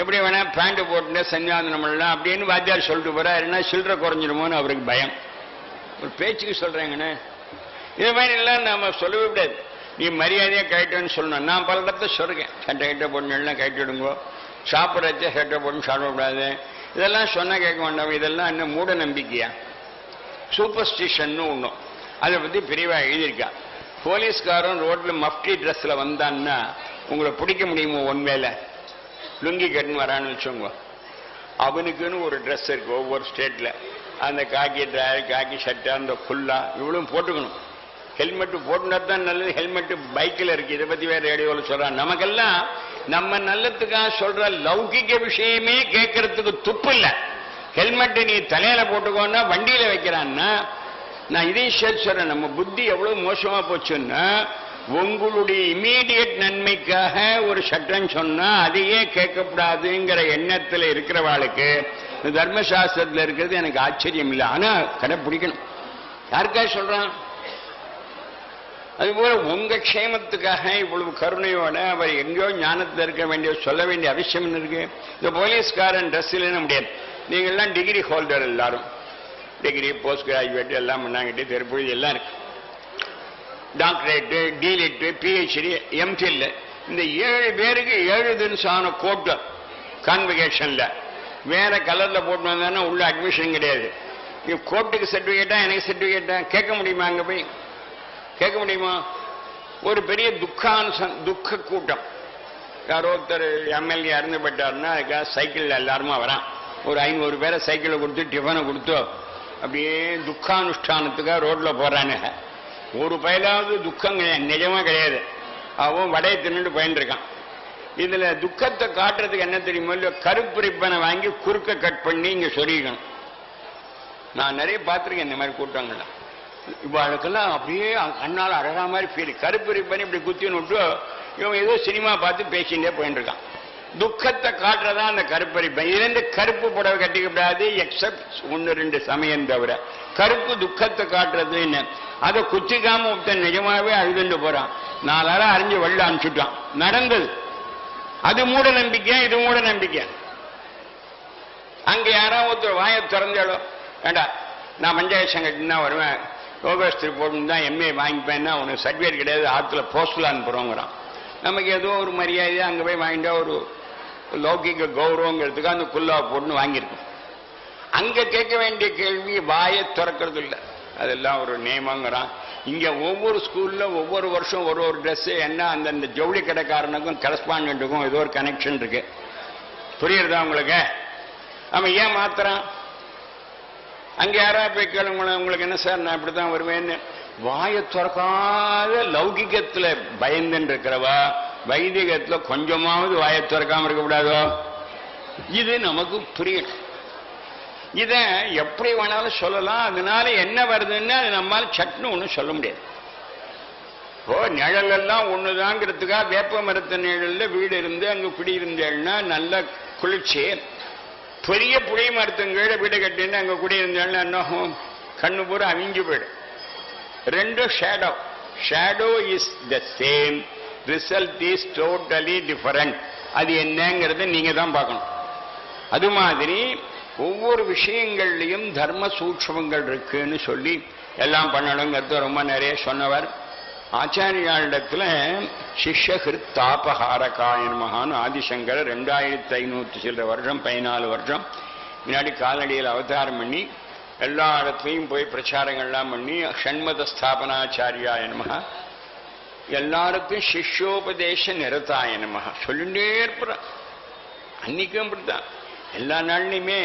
எப்படி வேணா பேண்ட் போட்டுட்டு சஞ்சாதனம் பண்ணலாம் அப்படின்னு வாத்தியார் சொல்லிட்டு போறாருன்னா சில்லற குறைஞ்சிடுமோன்னு அவருக்கு பயம். ஒரு பேச்சுக்கு சொல்றேங்கண்ணே, இது மாதிரி எல்லாம் நாம சொல்லவே கூடாது. நீ மரியாதையா கைட்டோன்னு சொல்லணும். நான் பல இடத்த சொல்றேன், சட்டை கிட்ட போட்டுலாம் கைட்டிடுங்கோ, சாப்பிட்றச்ச சட்டை போட்டு சாப்பிடக்கூடாது, இதெல்லாம் சொன்னா கேட்க வேண்டாம். இதெல்லாம் என்ன மூட நம்பிக்கையா? சூப்பர்ஸ்டிஷன் ஒன்றும் அதை பத்தி பிரிவா எழுதியிருக்கா. போலீஸ்காரன் ரோட்ல மஃப்டி ட்ரெஸ்ல வந்தான்னா உங்களை பிடிக்க முடியுமோ? ஒன்வேளை லுங்கி கட்டுன்னு வரான்னு வச்சோங்க, அவனுக்குன்னு ஒரு ட்ரெஸ் இருக்கு ஒவ்வொரு ஸ்டேட்ல. அந்த காக்கி ட்ராயர் காக்கி சட்டை அந்த ஃபுல்லா இவ்வளவு போட்டுக்கணும். ஹெல்மெட்டு போட்டுனா தான் நல்லது. ஹெல்மெட்டு பைக்கில் இருக்கு, இதை பத்தி வேற ரேடியோவில் சொல்றான். நமக்கெல்லாம் நம்ம நல்லத்துக்காக சொல்ற லௌகிக விஷயமே கேட்கறதுக்கு துப்பு இல்லை. ஹெல்மெட்டு நீ தலையில போட்டுக்கோன்னா வண்டியில வைக்கிறான்னா, நான் இதையும் சேர்த்து சொல்றேன், நம்ம புத்தி எவ்வளவு மோசமா போச்சுன்னா, உங்களுடைய இமீடியட் நன்மைக்காக ஒரு சட்டம் சொன்னா அதையே கேட்கக்கூடாதுங்கிற எண்ணத்துல இருக்கிறவாளுக்கு தர்மசாஸ்திரத்தில் இருக்கிறது எனக்கு ஆச்சரியம் இல்லை. ஆனா கடைப்பிடிக்கணும். யாருக்காக சொல்றான்? அதுபோல உங்க க்ஷேமத்துக்காக இவ்வளவு கருணையோட அவர் எங்கேயோ ஞானத்தில் இருக்க வேண்டிய சொல்ல வேண்டிய அவசியம் இருக்கு. இந்த போலீஸ்காரன் ட்ரெஸ் இல்லைன்னு முடியாது. நீங்கள்லாம் டிகிரி ஹோல்டர், எல்லாரும் டிகிரி போஸ்ட் கிராஜுவேட் எல்லாம் பண்ணாங்கிட்டு தெருப்பொழுது எல்லாம் இருக்கு. டாக்டரேட்டு டிலிட்டு பிஹெச்டி எம்ஃபில் இந்த 7 பேருக்கு 7 தினசான கோட்டு கான்வெகேஷன்ல வேற கலர்ல போட்டு வந்தானே உள்ள அட்மிஷன் கிடையாது. கோர்ட்டுக்கு சர்டிபிகேட்டா எனக்கு சர்டிபிகேட்டா கேட்க முடியுமா? அங்க போய் கேட்க முடியுமா? ஒரு பெரிய துக்க கூட்டம். யாரோ ஒருத்தர் எம்எல்ஏ இறந்து போயிட்டாருன்னா அதுக்காக சைக்கிள் எல்லாருமா வரான். ஒரு 500 பேரை சைக்கிளை கொடுத்து டிஃபனை கொடுத்தோ அப்படியே துக்கானுஷ்டானத்துக்காக ரோட்ல போறானு. ஒரு பயலாவது துக்கம் நிஜமா கிடையாது. அவன் வடையை தின்னுட்டு போயின்னு இருக்கான். இதுல துக்கத்தை காட்டுறதுக்கு என்ன தெரியுமோ இல்லையோ, கருப்பு ரிப்பனை வாங்கி குறுக்க கட் பண்ணி இங்க சொல்லிக்கணும். நான் நிறைய பார்த்துருக்கேன் இந்த மாதிரி கூட்டங்கள்ல. இவாளுக்கெல்லாம் அப்படியே கண்ணால் அழகா மாதிரி ஃபீல். கருப்பு ரிப்பன் இப்படி குத்தின்னு விட்டு இவன் ஏதோ சினிமா பார்த்து பேசிகிட்டே போயிட்டு இருக்கான். துக்கத்தை காட்டுறதா அந்த கருப்பு ரிப்பன். 2 கருப்பு புடவை கட்டிக்கப்படாது எக்ஸப்ட் 1-2 சமயம் தவிர. கருப்பு துக்கத்தை காட்டுறது என்ன? அதை குத்திக்காம ஒருத்தன் நிஜமாவே அழுதுண்டு போறான். 4 அரை அறிஞ்சு வெள்ள அனுப்பிச்சுட்டான். நடந்தது. அது மூட நம்பிக்கை, இது மூட நம்பிக்கை. அங்க யாராவது ஒருத்தர் வாயை திறந்தாலோ, வேண்டா நான் பஞ்சாயத்து சங்கத்துக்கு தான் வருவேன், யோகஸ்திரி போட்டு தான் எம்ஏ வாங்கிப்பேன்னா உனக்கு சர்டிஃபிகேட் கிடையாது, ஆற்றுல போஸ்டில் அனுப்புறோங்கிறான். நமக்கு ஏதோ ஒரு மரியாதை அங்கே போய் வாங்கிட்டா ஒரு லௌகிக கௌரவங்கிறதுக்கு அந்த குல்லா போட்டுன்னு வாங்கியிருக்கோம். அங்க கேட்க வேண்டிய கேள்வி வாயை திறக்கிறது இல்லை. அதெல்லாம் ஒரு நியமங்கிறான். இங்க ஒவ்வொரு ஸ்கூல்ல ஒவ்வொரு வருஷம் ஒரு ட்ரெஸ் என்ன அந்தந்த ஜவுளி கடைக்காரனுக்கும் கரஸ்பாண்டன்ட்டுக்கும் ஏதோ ஒரு கனெக்ஷன் இருக்கு. புரியுறதா உங்களுக்கு? அவன் ஏன் மாத்துறான்? அங்க யாரா போய் கேளுங்க, உங்களுக்கு என்ன சார் நான் இப்படித்தான் வருவேன்னு. வாயை திறக்காத லௌகிகத்துல பயந்துன்னு இருக்கிறவா வைதிகத்துல கொஞ்சமாவது வாயை திறக்காம இருக்கக்கூடாதோ? இது நமக்கு புரியணும். இத எப்படி வேணாலும் சொல்லலாம். அதனால என்ன வருதுன்னு அது நம்மால சட்னு ஒன்றும் சொல்ல முடியாது. இப்போ நிழல் எல்லாம் ஒண்ணுதாங்கிறதுக்காக வேப்ப மரத்த நிழல்ல வீடு இருந்து அங்க குடியிருந்தேன்னா நல்ல குளிர்ச்சி. பெரிய புளிய மரத்துங்கீழ வீடு கட்டின்னு அங்க குடியிருந்தேன்னா என்ன கண்ணு பூரா அவிஞ்சு போயிடும். 2 shadow. Shadow is the same, result is totally different. அது என்னங்கிறத நீங்க தான் பார்க்கணும். அது மாதிரி ஒவ்வொரு விஷயங்கள்லையும் தர்ம சூட்சமங்கள் இருக்குன்னு சொல்லி எல்லாம் பண்ணணுங்கிறது ரொம்ப நிறைய சொன்னவர். ஆச்சாரியாளிடத்துல சிஷ்யகிருத் தாபஹாரகாய நமஹான்னு ஆதிசங்கர் 2500 சில வருஷம் 14 வருஷம் முன்னாடி காலடியில் அவதாரம் பண்ணி எல்லா இடத்துலையும் போய் பிரச்சாரங்கள்லாம் பண்ணி ஷண்மத ஸ்தாபனாச்சாரியாய நமஹ எல்லாருக்கும் சிஷ்யோபதேச நிரதாய நமஹ சொல்லிட்டே இருப்பார். அன்னைக்கும் அப்படித்தான். எல்லா நாள்லையுமே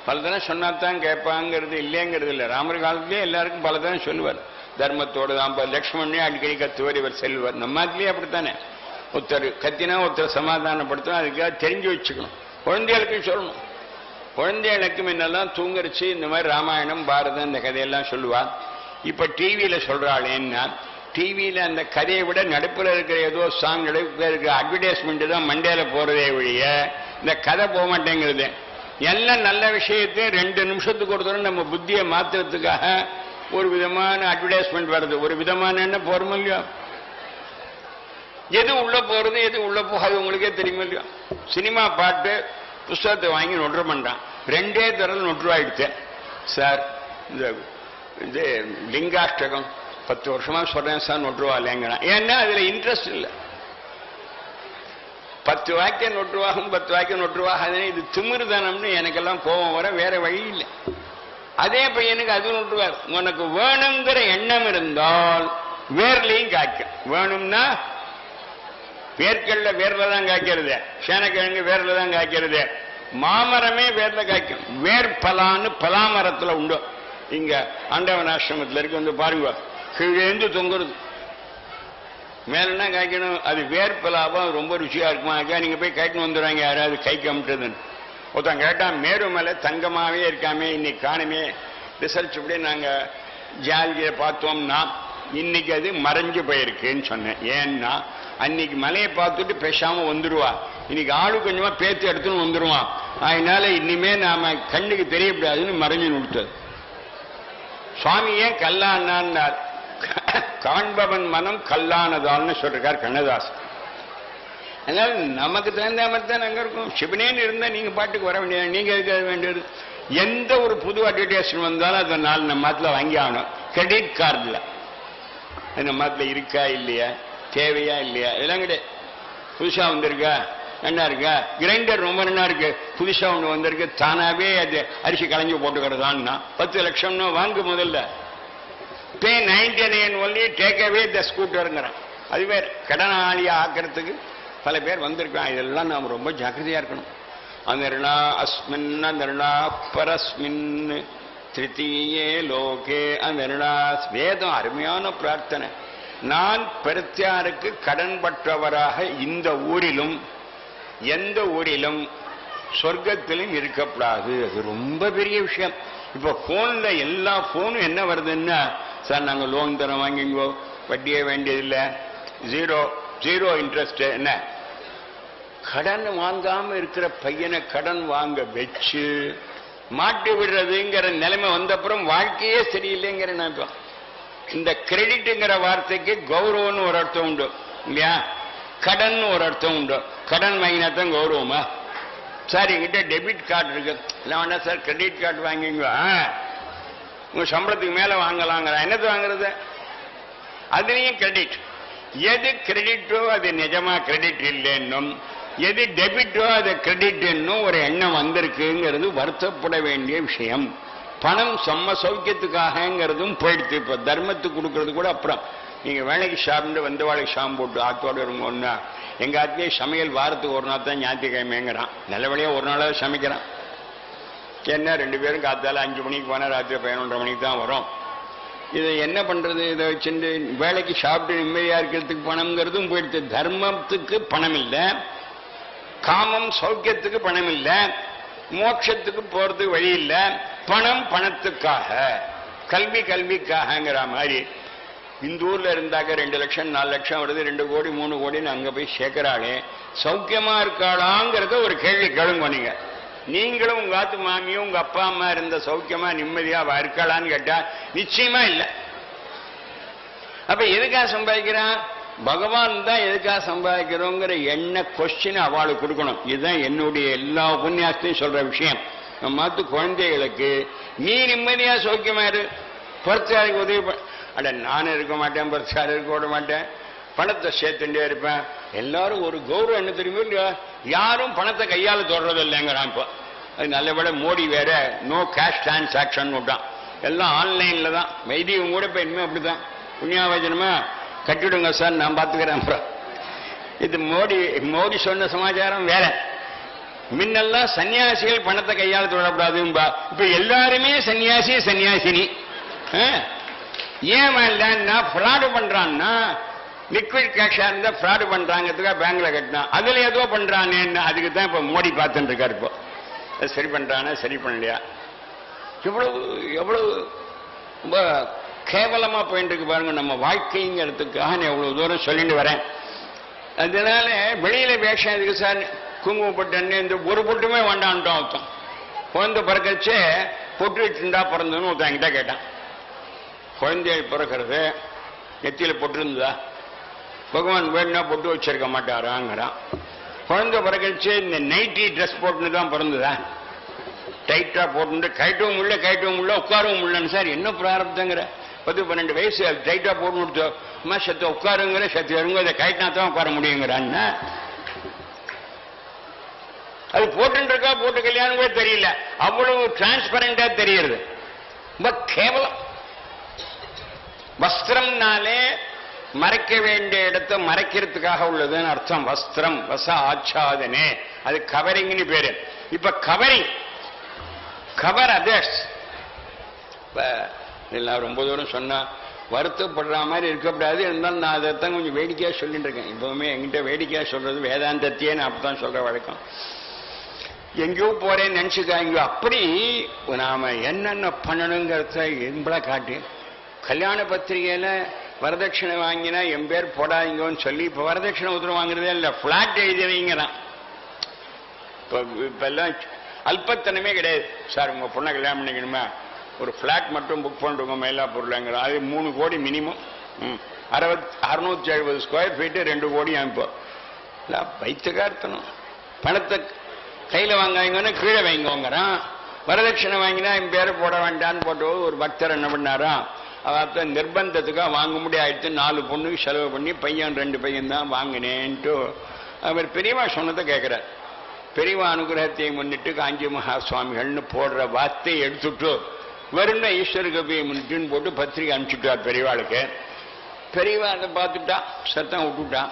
பலதனம் சொன்னாத்தான் கேட்பாங்கிறது இல்லைங்கிறது இல்லை. ராமர் காலத்திலேயே எல்லாருக்கும் பலதனம் சொல்லுவார். தர்மத்தோடு தான் லக்ஷ்மணே அடிக்கடி கத்துவார், இவர் செல்வார். நம்ம அதுலேயே அப்படித்தானே. ஒருத்தர் கத்தினா ஒருத்தர் சமாதானப்படுத்தணும். அதுக்காக தெரிஞ்சு வச்சுக்கணும். குழந்தைகளுக்கும் சொல்லணும். குழந்தைகளுக்கு முன்னெல்லாம் தூங்கரிச்சு இந்த மாதிரி ராமாயணம் பாரதம் இந்த கதையெல்லாம் சொல்லுவார். இப்ப டிவியில சொல்றாளேன்னா டிவியில் அந்த கதையை விட நடுப்பில் இருக்கிற ஏதோ சாங் நடுப்பில் இருக்கிற அட்வர்டைஸ்மெண்ட் தான் மண்டேல போகிறதே ஒழிய இந்த கதை போக மாட்டேங்கிறது. எல்லாம் நல்ல விஷயத்தையும் 2 நிமிஷத்துக்கு ஒரு தடவை நம்ம புத்தியை மாற்றுறதுக்காக ஒரு விதமான அட்வர்டைஸ்மெண்ட் வருது. ஒரு விதமான என்ன போகிறோமோ இல்லையோ, எது உள்ள போகிறது எது உள்ள போகாது உங்களுக்கே தெரியுமா இல்லையோ. சினிமா பாட்டு புஸ்தகத்தை வாங்கி நொட்ரு பண்ணுறான், 2 தடவை நொற்றுவாயிடுச்சேன் சார். இது லிங்காஷ்டகம் 10 வருஷமா சொல்றேன் சார், நொற்றுவா இல்லைங்கிறான். ஏன்னா அதுல இன்ட்ரெஸ்ட் இல்லை. 10 வாக்கியம் நொற்றுவாகும் 10 வாக்கியம் நொற்றுவாகாதுன்னு இது திமிருதானம்னு எனக்கெல்லாம் கோபம் வர, வேற வழி இல்லை. அதே பையனுக்கு அது நொற்றுவார். உனக்கு வேணுங்கிற எண்ணம் இருந்தால் வேர்லையும் காய்க்கும். வேணும்னா வேர்க்கல்ல வேர்ல தான் காய்க்கிறது, சேனக்கிழங்கு வேர்ல தான் காய்க்கிறது, மாமரமே வேர்ல காய்க்கும். வேர்பலான்னு பலாமரத்துல உண்டு. இங்க ஆண்டவன் ஆசிரமத்தில் இருக்கு, வந்து பாருங்க, கீழேந்து தொங்குறது. மேலன்னா காய்க்கணும். அது வேர்பலாவும் ரொம்ப ருச்சியா இருக்குமா, நீங்க போய் கைட்டு வந்துடுவாங்க யாராவது கை கமிட்டதுன்னு. ஒருத்தன் கேட்டான், மேரு மேல தங்கமாவே இருக்காமே இன்னைக்கு காணுமே. ரிசர்ச் இப்படி நாங்க ஜாலியை பார்த்தோம்னா இன்னைக்கு அது மறைஞ்சு போயிருக்குன்னு சொன்னேன். ஏன்னா அன்னைக்கு மலையை பார்த்துட்டு பேசாம வந்துடுவா, இன்னைக்கு ஆளு கொஞ்சமா பேத்து எடுத்துன்னு வந்துடுவான். அதனால இனிமே நாம கண்ணுக்கு தெரியக்கூடாதுன்னு மறைஞ்சு நிறுத்தது. சுவாமி ஏன் கல்லானார்? காண்பவன் மனம் கல்லானதான்னு சொல்றார் கண்ணதாசன். அதனால நமக்கு தகுந்த மாதிரி தான் அங்க இருக்கும். சிவனேன்னு இருந்தா நீங்க பாட்டுக்கு வர வேண்டியது, நீங்க இருக்க வேண்டியது. எந்த ஒரு புது அட்வர்டைஸ்மெண்ட் வந்தாலும் அதை 4 நம்ம மாதத்துல வாங்கி ஆகணும். கிரெடிட் கார்டுல நம்ம மாதத்துல இருக்கா இல்லையா, தேவையா இல்லையா, இதெல்லாம் கிடையாது. புதுசா வந்திருக்கா, என்ன இருக்கா, கிரைண்டர் ரொம்ப நல்லா இருக்கு, புதுசா ஒண்ணு வந்திருக்கு, தானாவே அது அரிசி களைஞ்சு போட்டுக்கிறதான்னா 10 லட்சம்னு வாங்கு. முதல்ல பே 99 ஒன்லி டேக் அவே த ஸ்கூட்டருங்கிறான். அதுவே கடனாளியா ஆக்கிறதுக்கு பல பேர் வந்திருக்கான். இதெல்லாம் நாம் ரொம்ப ஜாக்கிரதையா இருக்கணும். அந்தர்ணா அஸ்மின் அந்தர்ணா பரஸ்மின் திருத்தீயே லோகே அந்தர்ணா. வேதம் அருமையான பிரார்த்தனை. நான் பெருத்தியாருக்கு கடன்பட்டவராக இந்த ஊரிலும் எந்த ஊரிலும் சொர்க்கத்திலும் இருக்கக்கூடாது. அது ரொம்ப பெரிய விஷயம். இப்ப போன்ல எல்லா போனும் என்ன வருதுன்னா, சார் நாங்க லோன் தரம் வாங்கிங்கோ, வட்டியே வேண்டியதில்லை, ஜீரோ இன்ட்ரெஸ்ட். என்ன கடன் வாங்காம இருக்கிற பையனை கடன் வாங்க வச்சு மாட்டி விடுறதுங்கிற நிலைமை வந்தப்புறம் வாழ்க்கையே சரியில்லைங்கிற நினைப்போம். இந்த கிரெடிட்ங்கிற வார்த்தைக்கு கௌரவம்னு ஒரு அர்த்தம் உண்டு இல்லையா, கடன் ஒரு அர்த்தம் உண்டு. கடன் வாங்கினா தான் கௌரவமா? சார் என்கிட்ட டெபிட் கார்டு இருக்கு, இல்லை வேண்டாம் சார் கிரெடிட் கார்டு வாங்கிங்க, உங்க சம்பளத்துக்கு மேல வாங்கலாங்கிற. என்னது வாங்குறது? அதுலயும் கிரெடிட். எது கிரெடிட்டோ அது நிஜமா கிரெடிட் இல்லைன்னும், எது டெபிட்டோ அது கிரெடிட் என்னும் ஒரு எண்ணம் வந்திருக்குங்கிறது வருத்தப்பட வேண்டிய விஷயம். பணம் செம்ம சௌக்கியத்துக்காகங்கிறதும் போயிடுத்து. இப்ப தர்மத்துக்கு கொடுக்கறது கூட அப்புறம். நீங்க வேலைக்கு சாப்பிட்டு வந்த வாழைக்கு ஷாம்பு போட்டு ஆத்தோடு இருங்கன்னு. எங்க ஆத்தியே சமையல் வாரத்துக்கு ஒரு நாள் தான் ஞாயிற்றுக்கிழமைங்கிறான். நல்லபடியா ஒரு நாளாவது சமைக்கிறான். என்ன 2 பேரும் காத்தால 5 மணிக்கு போனா ராத்திரி 11:30 மணிக்கு தான் வரும். இதை என்ன பண்றது? இதை வச்சுட்டு வேலைக்கு சாப்பிட்டு நிம்மதியா இருக்கிறதுக்கு பணம்ங்கிறதும் போயிடுச்சு. தர்மத்துக்கு பணம் இல்லை, காமம் சௌக்கியத்துக்கு பணம் இல்லை, மோட்சத்துக்கு போறதுக்கு வழி இல்லை. பணம் பணத்துக்காக, கல்வி கல்விக்காகங்கிற மாதிரி. இந்த ஊர்ல இருந்தாக்க 2 லட்சம் 4 லட்சம் வருது, 2 கோடி 3 கோடின்னு அங்க போய் சேர்க்கிறாளே, சௌக்கியமா இருக்காளாங்கிறத ஒரு கேள்வி கேளுங்க. நீங்களும் உங்க ஆத்து மாமியும் உங்க அப்பா அம்மா இருந்த சௌக்கியமா நிம்மதியா இருக்கலான்னு கேட்டா நிச்சயமா இல்லை. அப்ப எதுக்காக சம்பாதிக்கிறான்? பகவான் தான் எதுக்காக சம்பாதிக்கிறோங்கிற எண்ண கொஸ்டின் அவளுக்கு கொடுக்கணும். இதுதான் என்னுடைய எல்லா உபன்யாசத்தையும் சொல்ற விஷயம். நம்ம மாத்து குழந்தைகளுக்கு நீ நிம்மதியா சௌக்கியமா இரு, பொறுத்தாருக்கு உதவி அட நானும் இருக்க மாட்டேன், பொறுத்தாரு இருக்க விட மாட்டேன், பணத்தை சேர்த்துட்டே இருப்பேன். எல்லாரும் ஒரு கௌரவம் என்ன தெரியுமோ இல்லையா, யாரும் பணத்தை கையால் தொடர்றது இல்லைங்கிறான். இப்போ அது நல்லபட மோடி வேற நோ கேஷ் டிரான்சாக்ஷன் விட்டான், எல்லாம் ஆன்லைன்ல தான். வைத்தியம் கூட இப்போ இனிமே அப்படிதான். புண்ணியாவச்சனமா கட்டிவிடுங்க சார் நான் பார்த்துக்கிறேன். அப்புறம் இது மோடி சொன்ன சமாச்சாரம் வேற. முன்னெல்லாம் சன்னியாசிகள் பணத்தை கையால் தொடரக்கூடாதும்பா, இப்ப எல்லாருமே சன்னியாசி சன்னியாசினி. ஏன் வேண்டான்னா ஃப்ராடு பண்றான்னா, லிக்விட் கேஷா இருந்தா ஃப்ராடு பண்றாங்கிறதுக்காக பேங்க்ல கட்டினா அதுல ஏதோ பண்றானேன்னு அதுக்கு தான் இப்ப மோடி பார்த்துட்டு இருக்காரு. இப்போ சரி பண்றானா சரி பண்ணலையா, எவ்வளவு எவ்வளவு ரொம்ப கேவலமா போயிட்டு இருக்கு பாருங்க நம்ம வாழ்க்கைங்கிறதுக்காக நான் எவ்வளவு தூரம் சொல்லிட்டு வரேன். அதனால வெளியில வேஷம் எதுக்கு சார், குங்குமப்பட்டு இந்த ஒரு பொட்டுமே வேண்டான்ட்டோம். ஒருத்தன் குழந்தை பிறக்கச்சே பொட்டு வச்சுட்டா பிறந்ததுன்னு ஒருத்தன் என்கிட்ட கேட்டான். குழந்தைய பிறக்கிறது நெத்தியில பொட்டு இருந்ததா, பகவான் வேணும்னா பொட்டு வச்சிருக்க மாட்டாராங்கிறான். குழந்தை பிறக்கச்சே இந்த நைட்டி ட்ரெஸ் போட்டுன்னு தான் பிறந்ததா, டைட்டா போட்டு கைட்டவும் உள்ள கைட்டவும் உள்ள உட்காரவும் உள்ளன்னு சார். என்ன பிராரப்தங்கிற 10-12 வயசு டைட்டா போட்டு கொடுத்தோம். அம்மா சத்த உட்காருங்கிற சத்து வருங்க, அதை கைட்டினா தான் உட்கார முடியுங்கிறான்னு. அது போட்டு இருக்கா போட்டு கல்யாணம் கூட தெரியல, அவ்வளவு டிரான்ஸ்பரண்டா தெரியுது. ரொம்ப கேவலம். வஸ்திரம்னாலே மறைக்க வேண்டிய இடத்தை மறைக்கிறதுக்காக உள்ளதுன்னு அர்த்தம். வஸ்திரம் வச ஆச்சாதனே, அது கவரிங்னு பேரு. இப்ப கவரிங் கவர் அதர்ஸ். எல்லாம் ரொம்ப தூரம் சொன்னா வருத்தப்படுற மாதிரி இருக்கக்கூடாது. இருந்தாலும் நான் அதைத்தான் கொஞ்சம் வேடிக்கையா சொல்லிட்டு இருக்கேன். இப்பவுமே எங்கிட்ட வேடிக்கையா சொல்றது வேதாந்தத்தையே நான் அப்படித்தான் சொல்ற வழக்கம். எங்கேயோ போறேன்னு நினைச்சுக்காங்க. அப்படி நாம என்னென்ன பண்ணணுங்கிறத என்பள காட்டி கல்யாண பத்திரிகையில வரதட்சணை வாங்கினா என் பேர் போடாதீங்கன்னு சொல்லி இப்ப வரதட்சணை உத்தரவு வாங்குறதே இல்லை, பிளாட் எழுதி வைங்கிறான். இப்ப எல்லாம் அல்பத்தனமே கிடையாது. சார் உங்க பொண்ணை கல்யாணம் பண்ணிக்கணுமா, ஒரு பிளாட் மட்டும் புக் பண்ணுறோங்க மயிலாப்பூர்லங்கிற, அது 3 கோடி மினிமம். 670 ஸ்கொயர் ஃபீட்டு 2 கோடி இப்போ. வைத்துக்கார்த்தணும். பணத்தை கையில் வாங்காங்கன்னா கீழே வைங்கோங்கிறான். வரதட்சணை வாங்கினா என் பேரை போட வேண்டான்னு போட்டு ஒரு பக்தர் என்ன பண்ணாரா, அதாவது நிர்பந்தத்துக்காக வாங்க முடியாயிடுத்து 4 பொண்ணுக்கு செலவு பண்ணி பையன் 2 பையன் தான் வாங்கினேன்ட்டு அவர் பெரியவா சொன்னதை கேட்குறார். பெரியவா அனுகிரகத்தை முன்னிட்டு காஞ்சி மகா சுவாமிகள்னு போடுற வார்த்தையை எடுத்துட்டு வருண ஈஸ்வர கபியை முன்னிட்டுன்னு போட்டு பத்திரிகை அனுப்பிச்சுட்டார் பெரியவாளுக்கு. பெரியவா அதை பார்த்துட்டா, சத்தம் விட்டுட்டான்.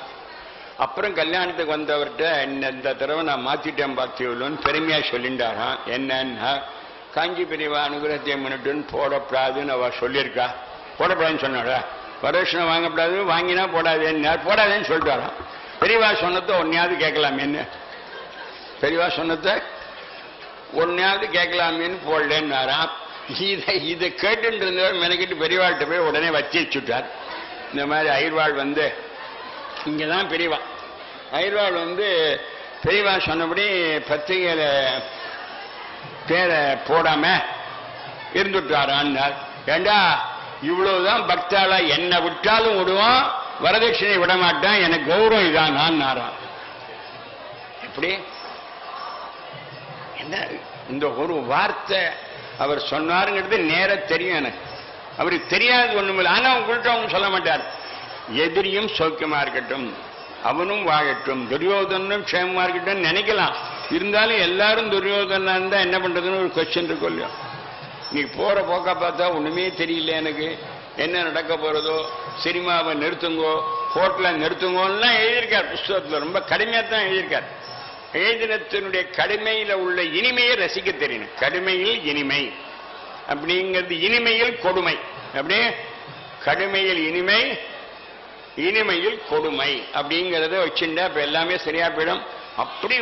அப்புறம் கல்யாணத்துக்கு வந்தவர்கிட்ட இந்த தடவை நான் மாத்திட்டேன் பார்த்தியோன்னு பெருமையா சொல்லிண்டாரான். என்னன்னா காஞ்சி பெரியவா அனுகிரகத்தை முன்னிட்டுன்னு போடப்படாதுன்னு அவ சொல்லியிருக்கா. போடப்படாதுன்னு சொன்னாடா, வரதட்சணை வாங்கப்படாது, வாங்கினா போடாதேன்னு போடாதேன்னு சொல்லிட்டாரான். பெரியவா சொன்னதை ஒன்னையாவது கேட்கலாமேன்னு, பெரியவா சொன்னதை ஒன்னையாவது கேட்கலாமேன்னு போடலன்னாரான். இதை கேட்டு இருந்தவர் மெனக்கிட்டு பெரியவாள்கிட்ட போய் உடனே வச்சு வச்சுட்டார். இந்த மாதிரி அயிர்வாள் வந்து இங்கதான் பெரியவா, அயிர்வாள் வந்து பெரியவா சொன்னபடி பத்திரிகையில பேரை போடாம இருந்துட்டாரான்னார். ஏண்டா இவ்வளவுதான் பக்தாளா, என்னை விட்டாலும் விடுவான், வரதட்சணை விட மாட்டான், எனக்கு கௌரவம் இதான் நான் நாரான். எப்படி என்ன இந்த ஒரு வார்த்தை அவர் சொன்னாருங்கிறது நேர தெரியும் எனக்கு. அவருக்கு தெரியாது ஒண்ணுமில்லை. ஆனா உங்கள்கிட்ட அவங்க சொல்ல மாட்டார். எதிரியும் சௌக்கியமா இருக்கட்டும், அவனும் வாழட்டும், துரியோதனும் க்ஷேமமா இருக்கட்டும் நினைக்கலாம். இருந்தாலும் எல்லாரும் துரியோதனா இருந்தா என்ன பண்றதுன்னு ஒரு கொஸ்டின் இருக்கும் இல்லையா. நீ போற போக்கா பார்த்தா ஒண்ணுமே தெரியல எனக்கு, என்ன நடக்க போறதோ, சினிமாவை நிறுத்துங்கோ, ஹோட்டலை நிறுத்துங்கோன்னா எழுதியிருக்கார் புஸ்தகத்துல. ரொம்ப கடுமையா தான் எழுதியிருக்கார். எழுதினத்தினுடைய கடுமையில உள்ள இனிமையை ரசிக்க தெரியணும். கடுமையில் இனிமை அப்படிங்கிறது, இனிமையில் கொடுமை. அப்படியே கடுமையில் இனிமை, இனிமையில் கொடுமை அப்படிங்கிறத வச்சுட்டா இப்ப எல்லாமே சரியா போயிடும். அப்படி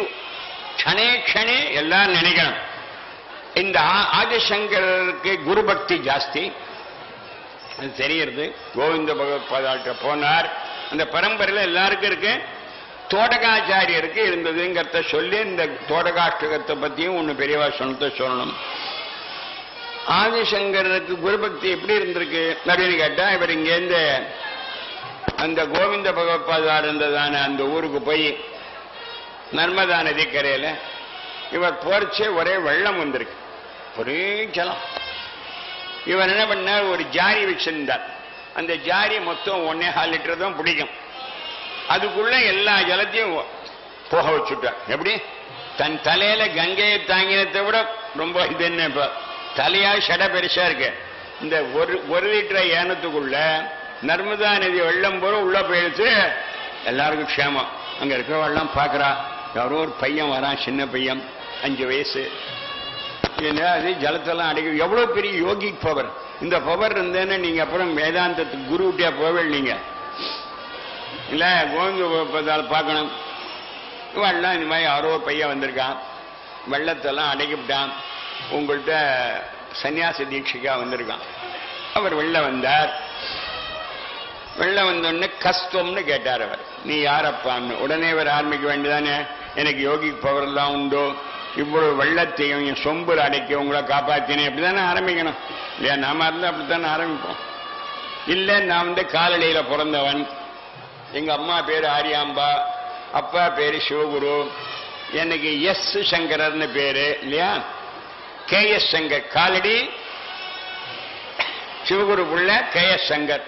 க்ஷணே க்ஷணே எல்லாம் நினைக்கணும். இந்த ஆதிசங்கருக்கு குரு பக்தி ஜாஸ்தி, அது தெரியுது. கோவிந்த பகவத்பாதாட்ட போனார். அந்த பரம்பரையில் எல்லாருக்கும் இருக்கு, தோடகாச்சாரியருக்கு இருந்ததுங்கிறத சொல்லி இந்த தோடகாஷ்டகத்தை பத்தியும் ஒண்ணு பெரியவா சொன்னதை சொல்லணும். ஆதிசங்கருக்கு குருபக்தி எப்படி இருந்திருக்கு அப்படின்னு கேட்டா, இவர் இங்கேருந்து அந்த கோவிந்த பகவத்பாதார் இருந்ததான அந்த ஊருக்கு போய் நர்மதா நதிக்கரையில இவர் போர்ச்சே ஒரே வெள்ளம் வந்திருக்கு, ஒரே ஜலம். இவர் என்ன பண்ணார், ஒரு ஜாரி வச்சிருந்தார். அந்த ஜாரி மொத்தம் 1.25 லிட்டர் தான் பிடிக்கும். அதுக்குள்ள எல்லா ஜலத்தையும் போக வச்சுட்டார். எப்படி தன் தலையில கங்கையை தாங்கினத்தை விட ரொம்ப இது என்ன, இப்ப தலையா ஷட பெருசா இருக்கு. இந்த 1 லிட்டரை ஏனத்துக்குள்ள நர்மதா நதி வெள்ளம் போற உள்ள போயிடுச்சு. எல்லாருக்கும் க்ஷேமம். அங்க இருக்கிறவெல்லாம் பாக்குறா, யாரோ ஒரு பையன் வரான், சின்ன பையன் 5 வயசு. அது ஜலத்தெல்லாம் அடைக்க எவ்வளவு பெரிய யோகிக் பவர். இந்த பவர் இருந்தேன்னு நீங்க அப்புறம் வேதாந்தத்துக்கு குரு விட்டியா போவேள் நீங்க இல்ல. கோவிந்த பார்க்கணும். இவெல்லாம் இந்த மாதிரி யாரோ ஒரு பையன் வந்திருக்கான், வெள்ளத்தெல்லாம் அடைக்கிவிட்டான், உங்கள்கிட்ட சன்னியாச தீட்சிக்கா வந்திருக்கான். அவர் வெளில வந்தார். வெளில வந்தோடனே கஸ்தம்னு கேட்டார். அவர் நீ யாரப்பான்னு. உடனே அவர் ஆரம்பிக்க வேண்டியதானே, எனக்கு யோகிக் பவர் எல்லாம் உண்டோ, இவ்வளவு வெள்ளத்தையும் என் சொம்புல அடைக்க உங்களை காப்பாத்தினேன், அப்படித்தானே ஆரம்பிக்கணும் இல்லையா? நாம இருந்தா அப்படித்தானே ஆரம்பிப்போம். இல்ல நான் காலடியில பிறந்தவன், எங்க அம்மா பேரு ஆரியாம்பா, அப்பா பேரு சிவகுரு, எனக்கு எஸ் சங்கரர்னு பேரு இல்லையா, KS சங்கர், காலடி சிவகுரு புள்ள KS சங்கர்.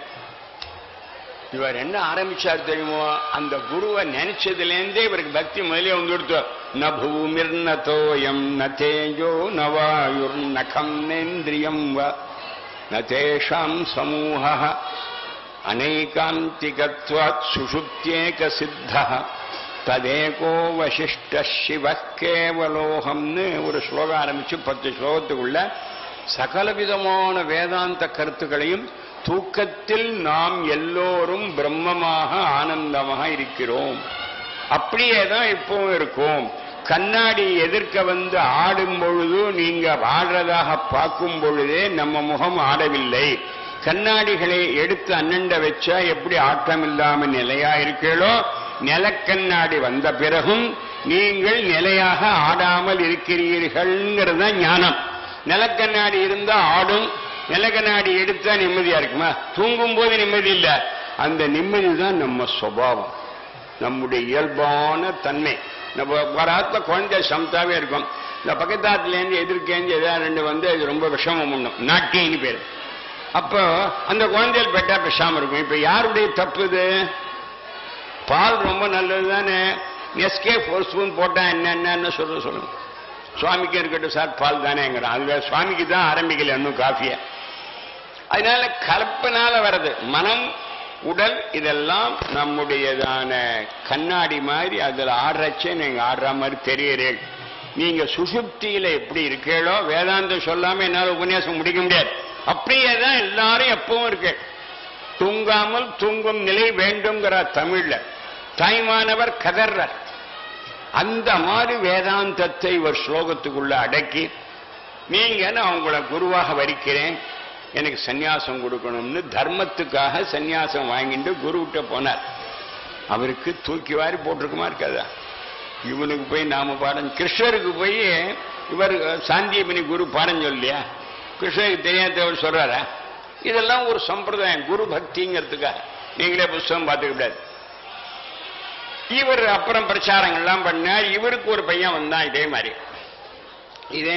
இவர் என்ன ஆரம்பிச்சார் தெரியுமோ, அந்த குருவை நினைச்சதுலேருந்தே இவருக்கு பக்தி முதலே வந்து கொடுத்தோம். ந பூமிர் ந தோயம் ந தேஜோ ந வாயுர் ந கம்னேந்திரியம் வ ந தேஷாம் சமூஹ அநேகாந்திகத்வாத் சுஷுப்தியேக சித்தः ததேகோ வசிஷ்ட சிவ கேவலோகம்னு ஒரு ஸ்லோகம் ஆரம்பிச்சு 10 ஸ்லோகத்துக்குள்ள சகலவிதமான வேதாந்த கருத்துக்களையும், தூக்கத்தில் நாம் எல்லோரும் பிரம்மமாக ஆனந்தமாக இருக்கிறோம், அப்படியே தான் இப்பவும் இருக்கும். கண்ணாடி எதிர்க்க வந்து ஆடும் பொழுது நீங்க ஆடுறதாக பார்க்கும் பொழுதே நம்ம முகம் ஆடவில்லை. கண்ணாடிகளை எடுத்து அண்ணண்ட வச்சா எப்படி ஆட்டம் இல்லாம நிலையா இருக்கீங்களோ, நிலக்கண்ணாடி வந்த பிறகும் நீங்கள் நிலையாக ஆடாமல் இருக்கிறீர்கள்ங்கிறது தான் ஞானம். நிலக்கண்ணாடி இருந்தா ஆடும், நிலக்கண்ணாடி எடுத்தா நிம்மதியா இருக்குமா? தூங்கும் போது நிம்மதி இல்லை. அந்த நிம்மதி தான் நம்ம சுபாவம், நம்முடைய இயல்பான தன்மை. நம்ம ஒரு ஆத்துல குழந்தை சமத்தாவே இருக்கும். இந்த பக்கத்தாத்துலேருந்து எதிர்க்கேந்து ஏதாவது 2 வந்து அது ரொம்ப விஷமம் பண்ணும், நாட்டின்னு பேர். அப்போ அந்த குழந்தைகள் பெட்டா பேசாம இருக்கும். இப்ப யாருடைய தப்பு இது? பால் ரொம்ப நல்லது தானே, நெஸ்கே 4 ஸ்பூன் போட்டா என்னன்னு சொல்லுங்க. சுவாமிக்கு இருக்கட்டும் சார், பால் தானேங்கிறான். அது சுவாமிக்கு தான் ஆரம்பிக்கல இன்னும் காஃபிய. அதனால கலப்பினால வர்றது மனம், உடல், இதெல்லாம் நம்முடையதான கண்ணாடி மாதிரி. அதுல ஆடுறச்சே நீங்க ஆடுற மாதிரி தெரியுறீர்கள். நீங்க சுசுப்தியில எப்படி இருக்கீங்களோ, வேதாந்தம் சொல்லாம என்னால உபன்யாசம் முடிக்க முடியாது. அப்படியே தான் எல்லாரும் எப்பவும் இருக்கு. தூங்காமல் தூங்கும் நிலை வேண்டும்ங்கிற தமிழ்ல தாய்மானவர் கதர்றார். அந்த மாதிரி வேதாந்தத்தை ஒரு ஸ்லோகத்துக்குள்ள அடக்கி, நீங்க நான் உங்களை குருவாக வரிக்கிறேன், எனக்கு சன்னியாசம் கொடுக்கணும்னு தர்மத்துக்காக சன்னியாசம் வாங்கிட்டு குருவிட்ட போனார். அவருக்கு தூக்கி வாரி போட்டிருக்குமா இருக்காதா? இவனுக்கு போய் நாம பாடம், கிருஷ்ணருக்கு போய் இவர் சாந்தியமணி குரு பாடம் சொல்லியா? கிருஷ்ணருக்கு தெரியாதவர் சொல்றாரா? இதெல்லாம் ஒரு சம்பிரதாயம், குரு பக்திங்கிறதுக்காக. நீங்களே புஸ்தகம் பார்த்துக்க கூடாது. இவர் அப்புறம் பிரச்சாரங்கள்லாம் பண்ணார். இவருக்கு ஒரு பையன் வந்தான் இதே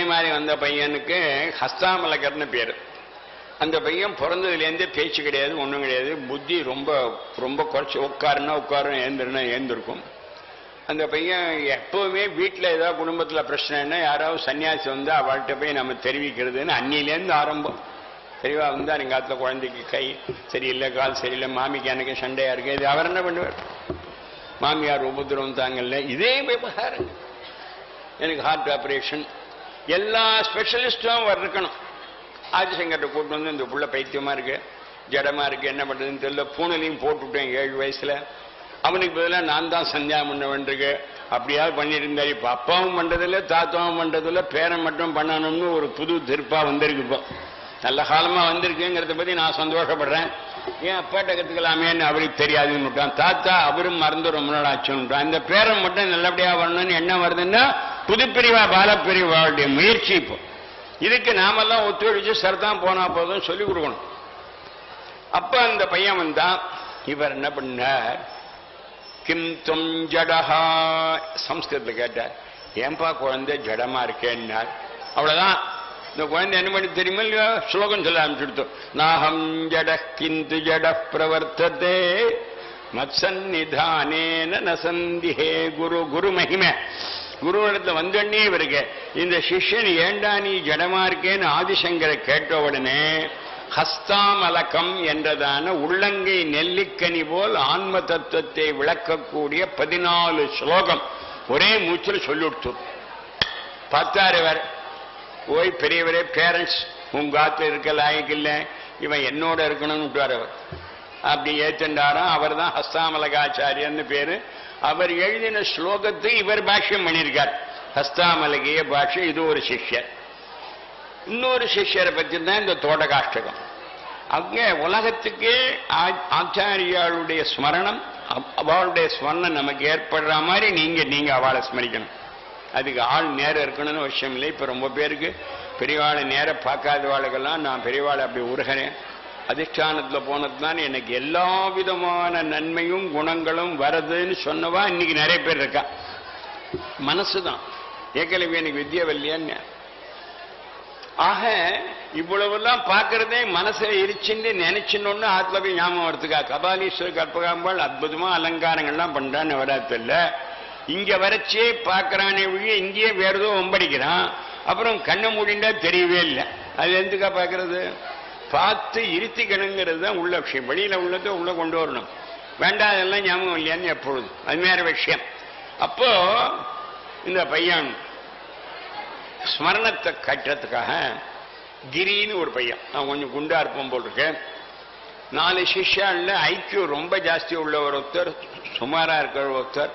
மாதிரி வந்த பையனுக்கு ஹஸ்தாமலகர்னு பேரு. அந்த பையன் பிறந்ததுலேருந்தே பேச்சு கிடையாது, ஒன்றும் கிடையாது. புத்தி ரொம்ப ரொம்ப குறைச்சி, உட்காருன்னா உட்காரும், ஏந்திருக்கும். அந்த பையன் எப்பவுமே வீட்டில் ஏதாவது குடும்பத்தில் பிரச்சனைன்னா யாராவது சன்னியாசி வந்து அவள்கிட்ட போய் நம்ம தெரிவிக்கிறதுன்னு அன்னிலேருந்து ஆரம்பம். தெளிவா வந்தா எங்க காலத்துல குழந்தைக்கு கை சரியில்லை, கால் சரியில்லை, மாமிக்கு எனக்கு சண்டையா இருக்கு, இது அவர் என்ன பண்ணுவார்? மாமியார் உபதிரவம் தாங்கல்ல, இதே விவகாரம். எனக்கு ஹார்ட் ஆபரேஷன், எல்லா ஸ்பெஷலிஸ்டும் இருக்கணும். ஆதிசங்கர்கிட்ட கூட்டு வந்து இந்த புள்ள பைத்தியமா இருக்கு, ஜடமா இருக்கு, என்ன பண்றதுன்னு தெரியல, பூனைலையும் போட்டுவிட்டேன் 7 வயசுல. அவனுக்கு பதிலாக நான் தான் சந்தியாகம் பண்ண வேண்டியிருக்கு. அப்படியாவது பண்ணியிருந்தாரு. இப்ப அப்பாவும் பண்றதில்லை, தாத்தாவும் பண்றதில்லை, பேரன் மட்டும் பண்ணணும்னு ஒரு புது திருப்பா வந்திருக்கு. இப்போ நல்ல காலமா வந்திருக்குங்கிறத பத்தி நான் சந்தோஷப்படுறேன். ஏன் அப்பாட்ட கத்துக்கலாமேன்னு அவருக்கு தெரியாதுன்னு விட்டான். தாத்தா அவரும் மறந்து ரொம்ப நாள் ஆச்சுன்னுட்டான். இந்த பேரன் மட்டும் நல்லபடியா வரணும்னு என்ன வருதுன்னா புதுப்பிரிவா பாலப்பிரிவாவுடைய முயற்சி. இப்போ இதுக்கு நாமெல்லாம் ஒத்துழைச்சு சரிதான் போனா போதும் சொல்லிக் கொடுக்கணும். அப்ப அந்த பையன் வந்தான். இவர் என்ன பண்ணார்? கிம் தும் ஜடஹா, சம்ஸ்கிருதத்தில் கேட்டார். ஏன்பா குழந்தை ஜடமா இருக்கேன்னார். அவ்வளவுதான். இந்த குழந்தை என்ன பண்ணி தெரியுமா இல்லையா? ஸ்லோகம் சொல்ல ஆரம்பிச்சுடுத்தோம். நாஹம் ஜட கிந்து ஜட பிரவர்த்ததே மத்சன்னிதானேன நசந்திஹே குரு. குரு மகிமை. குருவிடத்துல வந்தோடனே இவருக்கு இந்த சிஷ்யன் ஏண்டா நீ ஜடமா இருக்கேன்னு ஆதிசங்கரை கேட்ட உடனே ஹஸ்தாமலகம் என்றதான உள்ளங்கை நெல்லிக்கனி போல் ஆன்ம தத்துவத்தை விளக்கக்கூடிய 14 ஸ்லோகம் ஒரே மூச்சில் சொல்லிவிட்டு பார்த்தார். இவர் ஓய் பெரியவரே, பேரண்ட்ஸ் உங்க ஆத்துல இருக்க லாய்க்கு இல்லை, இவன் என்னோட இருக்கணும்னு விட்டார். அவர் அப்படி ஏற்றுண்டாராம். அவர் தான் ஹஸ்தாமலகாச்சாரியன்னு பேரு. அவர் எழுதின ஸ்லோகத்தை இவர் பாஷ்யம் பண்ணியிருக்கார். ஹஸ்தாமலகிய பாஷ்யம். இது ஒரு சிஷ்யர். இன்னொரு சிஷ்யரை பற்றி தான் இந்த தோடகாஷ்டகம். அங்க உலகத்துக்கே ஆச்சாரியாளுடைய ஸ்மரணம், அவளுடைய ஸ்மரணம் நமக்கு ஏற்படுற மாதிரி நீங்க அவளை ஸ்மரிக்கணும். அதுக்கு ஆள் நேரம் இருக்கணும்னு விஷயம் இல்லை. இப்ப ரொம்ப பேருக்கு பெரியவாளை நேரம் பார்க்காதவாளுக்கெல்லாம் நான் பெரியவாளை அப்படி உருகிறேன், அதிஷ்டானத்துல போனதுதான் எனக்கு எல்லா விதமான நன்மையும் குணங்களும் வருதுன்னு சொன்னவா இன்னைக்கு நிறைய பேர் இருக்கா. மனசுதான் ஏக்கலவி எனக்கு வித்யாவல்லியான்னு. ஆக இவ்வளவுலாம் பார்க்கறதே மனசை எரிச்சுன்னு நினைச்சுன்னு ஆத்ம போய் ஞாபகம் வரத்துக்கா. கபாலீஸ்வரர் கற்பகாம்பாள் அற்புதமா அலங்காரங்கள்லாம் பண்றான்னு வராத்தில்ல, இங்க வரைச்சே பார்க்கறானே ஒழிய இங்கேயே வேற ஏதோ ஒம்படிக்கிறான். அப்புறம் கண்ணை மூடிண்டா தெரியவே இல்லை. அது எதுக்கா பார்க்கறது? பார்த்து இருத்திக்கணுங்கிறது தான் உள்ள விஷயம். வெளியில உள்ளதை உள்ள கொண்டு வரணும். வேண்டாம் அதெல்லாம் ஞாபகம் இல்லையான்னு எப்பொழுது அது வேற விஷயம். அப்போ இந்த பையன் ஸ்மரணத்தை கட்டுறதுக்காக கிரின்னு ஒரு பையன், அவன் கொஞ்சம் குண்டா இருப்போம் போல் இருக்கு. 4 சிஷ்யால ஐக்கியம் ரொம்ப ஜாஸ்தி உள்ளவர் ஒருத்தர், சுமாரா இருக்கிறவர் ஒருத்தர்,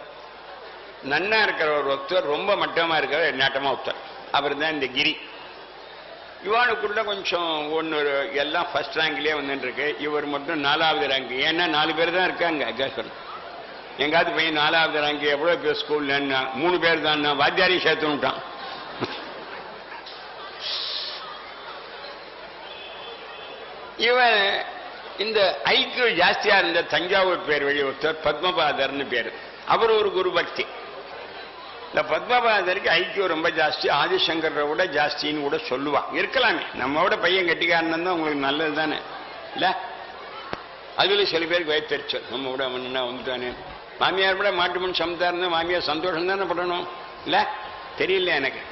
நன்னா இருக்கிறவர் ஒருத்தர், ரொம்ப மட்டமா இருக்கிறவர் நாட்டமா ஒருத்தர். அவர் தான் இந்த கிரி. இவாளுக்குள்ள கொஞ்சம் ஒன்று எல்லாம் ஃபர்ஸ்ட் ரேங்க்லேயே வந்துட்டு இருக்கு. இவர் மட்டும் 4வது ரேங்க். ஏன்னா 4 பேர் தான் இருக்காங்க. கேட்கணும் எங்காவது பையன் 4வது ரேங்க் எவ்வளோ பேர் ஸ்கூல்ல 3 பேர் தான், வாத்தியாரையும் சேர்த்து விட்டான். இவன் இந்த ஐக்கிய ஜாஸ்தியா இருந்த தஞ்சாவூர் பேர் வழி ஒருத்தர் பத்மபாதர்னு பேரு. அவர் ஒரு குரு பக்தி. இந்த பத்மபாதருக்கு ஐக்கியம் ரொம்ப ஜாஸ்தி, ஆதிசங்கரை விட ஜாஸ்தின்னு கூட சொல்லுவான். இருக்கலாமே, நம்மளோட பையன் கெட்டிக்காரன் தான் உங்களுக்கு நல்லது தானே இல்ல? அதுல சில பேருக்கு வயத்தரிச்சு நம்ம விட அவனா வந்துட்டானே. மாமியார் விட மாட்டு மண் சமத்தா இருந்தா மாமியார் சந்தோஷம் தானே படணும் இல்ல? தெரியல எனக்கு.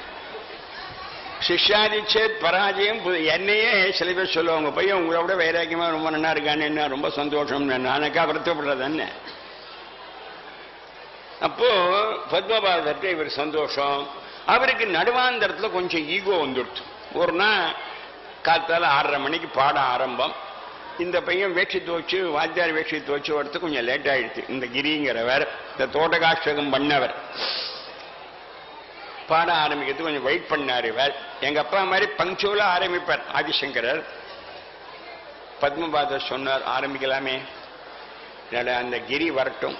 சிஷ்யாதிச்சேத் பராஜயம். என்னையே சில பேர் சொல்லுவாங்க, பையன் உங்களை விட வைராக்கியமா ரொம்ப நல்லா இருக்கான்னு, என்ன ரொம்ப சந்தோஷம், நானக்கா வருத்தப்படுறதானே. அப்போ பத்மபாதர்கிட்ட இவர் சந்தோஷம். அவருக்கு நடுவாந்தரத்துல கொஞ்சம் ஈகோ வந்துடுச்சு. ஒரு நாள் காத்தால 6:30 மணிக்கு பாடம் ஆரம்பம். இந்த பையன் வேட்சி துவச்சு, வாத்தியார் வேட்சி துவச்சு வரது கொஞ்சம் லேட் ஆயிடுச்சு. இந்த கிரிங்கிறவர், இந்த தோட்டகாஷ்டகம் பண்ணவர், பாடம் ஆரம்பிக்கிறது கொஞ்சம் வெயிட் பண்ணார். இவர் எங்க அப்பா மாதிரி பங்க்சுவலா ஆரம்பிப்பார் ஆதிசங்கரர். பத்மபாதர் சொன்னார், ஆரம்பிக்கலாமே, அந்த கிரி வரட்டும்.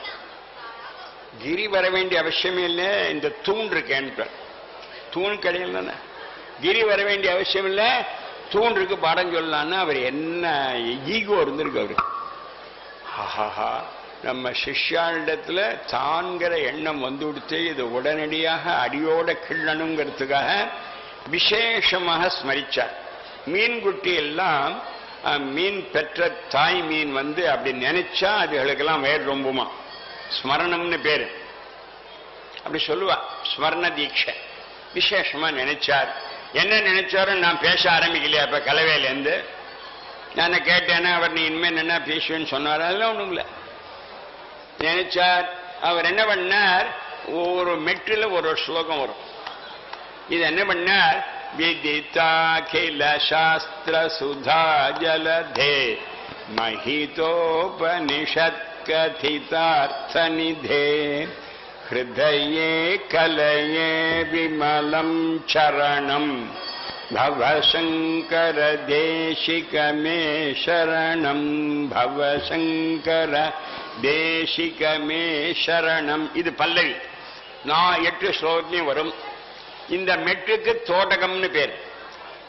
கிரி வர வேண்டிய அவசியமே இல்லை, இந்த தூண் இருக்கேன். தூண் கிடையாது தானே, கிரி வர வேண்டிய அவசியம் இல்லை, தூண் இருக்கு பாடம் சொல்லலான்னு அவர் என்ன ஈகோ இருந்திருக்கு அவரு. ஆஹாஹா, நம்ம சிஷ்யாண்டத்துல தான்கிற எண்ணம் வந்து கொடுத்து இது உடனடியாக அடியோட கிள்ளணுங்கிறதுக்காக விசேஷமாக ஸ்மரிச்சார். மீன்குட்டி எல்லாம் மீன் பெற்ற தாய் மீன் வந்து அப்படி நினைச்சா அதுகளுக்கெல்லாம் வயிறு ரொம்புமா. ஸ்மரணம்னு பேரு, அப்படி சொல்லுவா. ஸ்மரண தீட்சை விசேஷமா நினைச்சார். என்ன நினைச்சாரு? நான் பேச ஆரம்பிக்கலையா இப்ப கலவையிலேருந்து? நான் கேட்டேன்னா அவர் நீ இனிமே என்ன பேசுவேன்னு சொன்னார். அதெல்லாம் ஒண்ணும் இல்லை. நினைச்சார். அவர் என்ன பண்ணார், ஒரு மெட்டில் ஒரு ஸ்லோகம் வரும். இது என்ன பண்ணார், விதிதாகில சாஸ்திர சுதா ஜலதே மஹிதோபனிஷத் கதிதார்த்தநிதே ஹிருதயே கலயே விமலம் சரணம் பவசங்கர தேசிகமே சரணம் பவசங்கர தேசிகமே சரணம். இது பல்லவி. நான் 8 ஸ்லோகத்தையும் வரும். இந்த மெட்டுக்கு தோட்டகம்னு பேர்.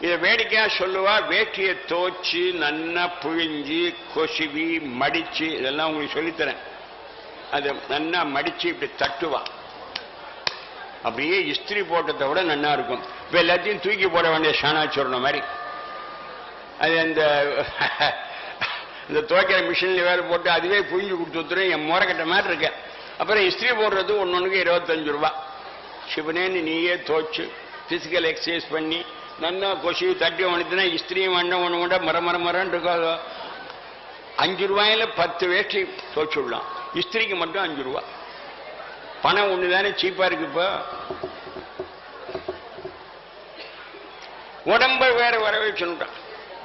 இதை வேடிக்கையா சொல்லுவா. வேட்டியை தோச்சு நன்னா புழிஞ்சி கொசுவி மடிச்சு, இதெல்லாம் உங்களுக்கு சொல்லித்தரேன். அது நன்னா மடிச்சு இப்படி தட்டுவா. அப்படியே இஸ்திரி போட்டதை விட நன்னா இருக்கும். இப்ப எல்லாத்தையும் தூக்கி போட வேண்டிய ஷானாச்சுரணம் மாதிரி. அது இந்த துவைக்கிற மிஷின்ல வேலை போட்டு அதுவே புழிஞ்சு கொடுத்துரும். என் முறைக்கட்ட மாதிரி இருக்க. அப்புறம் இஸ்திரி போடுறது ஒன்னொன்னுக்கு 25 ரூபா. சிவனேன்னு நீயே தோச்சு பிசிக்கல் எக்ஸசைஸ் பண்ணி நல்லா கொசு தட்டி வணித்துனா இஸ்திரியும் வேண்டாம் ஒன்று கொண்டா மரன்னு இருக்காதோ. 5 ரூபாயில 10 வேஷ்டி தோச்சுடலாம். இஸ்திரிக்கு மட்டும் 5 ரூபா. பணம் ஒண்ணுதானே சீப்பா இருக்கு. இப்போ உடம்ப வேற வரவே சொல்லிட்டான்.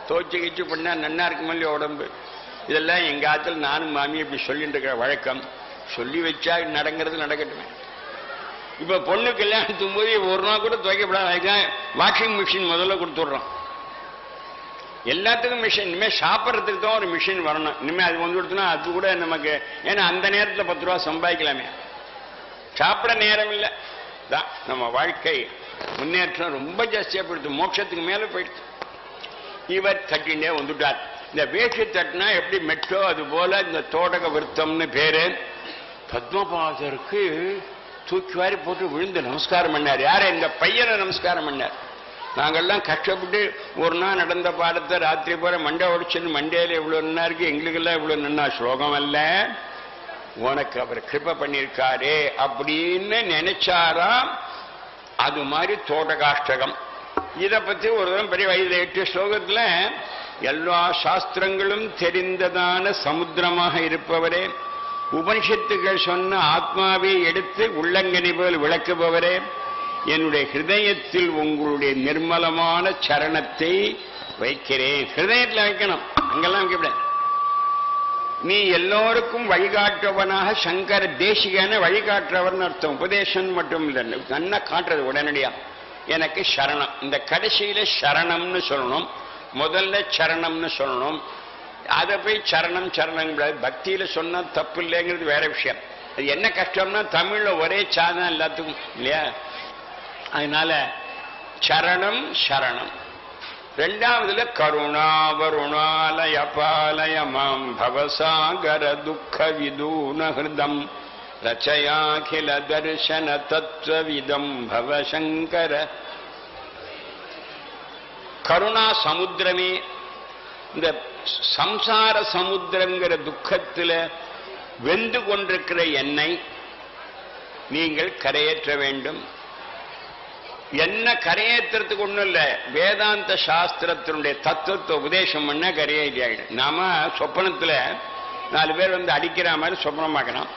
தோச்சு கிச்சு பண்ணா நன்னா இருக்குமா இல்லையா உடம்பு. இதெல்லாம் எங்க ஆத்துல நானும் மாமியும் இப்படி சொல்லிட்டு இருக்கிற வழக்கம். சொல்லி வச்சா நடங்கிறது நடக்கட்டுமே. இப்ப பொண்ணு கல்யாணத்தும் போது 1 நாள் கூட துவைக்கப்படாத வாஷிங் மிஷின் முதல்ல கொடுத்துடுறோம். எல்லாத்துக்கும் மிஷின். இனிமேல் சாப்பிட்றதுக்கு தான் ஒரு மிஷின் வரணும். இனிமேல் அது வந்து கொடுத்தோன்னா அது கூட நமக்கு, ஏன்னா அந்த நேரத்தில் 10 ரூபா சம்பாதிக்கலாமே, சாப்பிட நேரம் இல்லை தான். நம்ம வாழ்க்கை முன்னேற்றம் ரொம்ப ஜாஸ்தியாக போயிடுது, மோட்சத்துக்கு மேலே போயிடுது. இவர் தட்டினே வந்துட்டார். இந்த வேஷ்டி தட்டினா எப்படி மெட்டோ அது போல இந்த தோடக விருத்தம்னு பேரு. பத்மபாதருக்கு தூக்கி வாரி போட்டு விழுந்து நமஸ்காரம் பண்ணார். யார? இந்த பையனை நமஸ்காரம் பண்ணார். நாங்கள்லாம் கஷ்டப்பட்டு ஒரு நாள் நடந்த பாடத்தை ராத்திரி போற மண்டை ஒடிச்சுன்னு மண்டையில இவ்வளவு நின்னா இருக்கு, எங்களுக்கெல்லாம் இவ்வளவு நின்னா ஸ்லோகம் அல்ல, உனக்கு அவர் கிருபை பண்ணியிருக்காரே அப்படின்னு நினைச்சாராம். அது மாதிரி தோடகாஷ்டகம். இதை பத்தி ஒரு தரம் பெரிய 8 ஸ்லோகத்துல எல்லா சாஸ்திரங்களும் தெரிந்ததான சமுத்திரமாக இருப்பவரே, உபனிஷத்துக்கள் சொன்ன ஆத்மாவை எடுத்து உள்ளங்கனி போல் விளக்குபவரே, என்னுடைய ஹிருதயத்தில் உங்களுடைய நிர்மலமான சரணத்தை வைக்கிறேன். ஹிருதயத்தில் வைக்கணும், அங்கெல்லாம் வைக்கப்படாது. நீ எல்லோருக்கும் வழிகாட்டுவனாக சங்கர தேசிகன வழிகாட்டுறவர்னு அர்த்தம். உபதேசம் மட்டும் இல்லை, நல்லா காட்டுறது உடனடியா. எனக்கு சரணம், இந்த கடைசியில சரணம்னு சொல்லணும், முதல்ல சரணம்னு சொல்லணும். அதை போய் சரணம் சரணம் பக்தியில சொன்னா தப்பு இல்லைங்கிறது வேற விஷயம். அது என்ன கஷ்டம்னா தமிழ்ல ஒரே சாதம் எல்லாத்துக்கும் இல்லையா. அதனால சரணம் சரணம். ரெண்டாவதுல கருணா வருணாலய பாலய மாம் பவசாகர துக்க விதூன ஹிருதம் ரச்சயாகில தர்சன தத்துவவிதம் பவசங்கர. கருணா சமுத்திரமே, இந்த சம்சார சமுத்திரங்கிற துக்கத்துல வெந்து கொண்டிருக்கிற என்னை நீங்கள் கரையேற்ற வேண்டும். என்ன கரையேற்றத்துக்கு ஒண்ணும் இல்லை, வேதாந்த சாஸ்திரத்தினுடைய தத்துவத்தை உபதேசம் பண்ண கரையேறியாயிடும். நாம சொப்பனத்துல 4 பேர் வந்து அடிக்கிற மாதிரி சொப்பனம் பார்க்கணும்.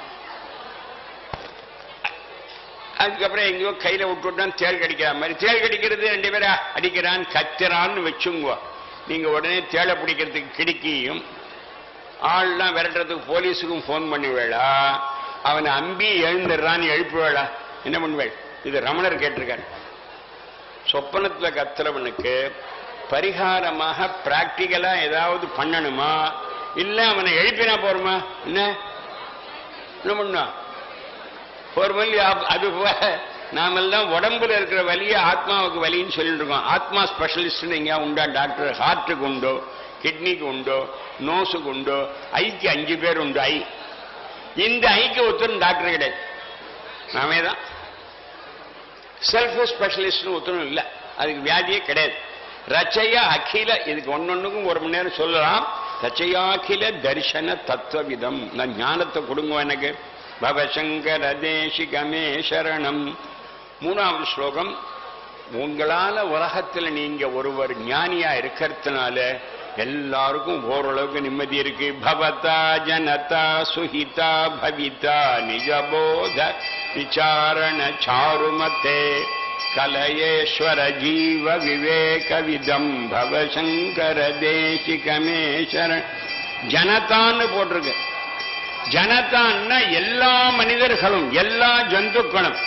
அதுக்கப்புறம் எங்கேயோ கையில விட்டுவிட்டான் தேள் கடிக்கிற மாதிரி. தேள் கடிக்கிறது 2 பேரா அடிக்கிறான் கத்துறான்னு வச்சுங்க. நீங்க உடனே தேளை பிடிக்கிறதுக்கு கிடுக்கியும் ஆள்லாம் விரட்டுறதுக்கு போலீஸுக்கும் போன் பண்ணுவேளா, அவனை அம்பி எழுந்துடுறான்னு எழுப்புவேளா, என்ன பண்ணுவேள்? இது ரமணர் கேட்டிருக்காரு. சொப்பனத்துல கத்துறவனுக்கு பரிகாரமாக பிராக்டிக்கலா ஏதாவது பண்ணணுமா, இல்ல அவனை எழுப்பினா போருமா? என்ன பண்ணா ஒரு வலி. அது நாமெல்லாம் உடம்புல இருக்கிற வலியை ஆத்மாவுக்கு வலின்னு சொல்லிட்டு இருக்கோம். ஆத்மா ஸ்பெஷலிஸ்ட் எங்கேயா உண்டா டாக்டர்? ஹார்ட்டுக்கு உண்டோ, கிட்னிக்கு உண்டோ, நோஸுக்கு உண்டோ, ஐக்கு 5 பேர் உண்டு. ஐ இந்த ஐக்கு ஒருத்தரும் டாக்டர் கிடையாது, நாமே தான். செல்ஃப் ஸ்பெஷலிஸ்ட் ஒருத்தரும் இல்லை, அதுக்கு வியாதியே கிடையாது. ரச்சய அகில, இதுக்கு ஒன்னொன்னுக்கும் 1 மணி நேரம் சொல்லலாம். ரச்சயாகில தரிசன தத்துவவிதம், நான் ஞானத்தை கொடுங்க எனக்கு. பவசங்கர தேசிகமே சரணம். 3வது ஸ்லோகம். உங்களால உலகத்தில் நீங்க ஒருவர் ஞானியா இருக்கிறதுனால எல்லாருக்கும் ஓரளவுக்கு நிம்மதி இருக்கு. பவதா ஜனதா சுஹிதா பவிதா நிஜபோத விசாரண சாருமதே கலயேஸ்வர ஜீவ விவேக விதம் பவசங்கர தேசிகமே சரணம். ஜனதான்னு போட்டிருக்கு. ஜனதான்னா எல்லா மனிதர்களும் எல்லா ஜந்துக்களும்.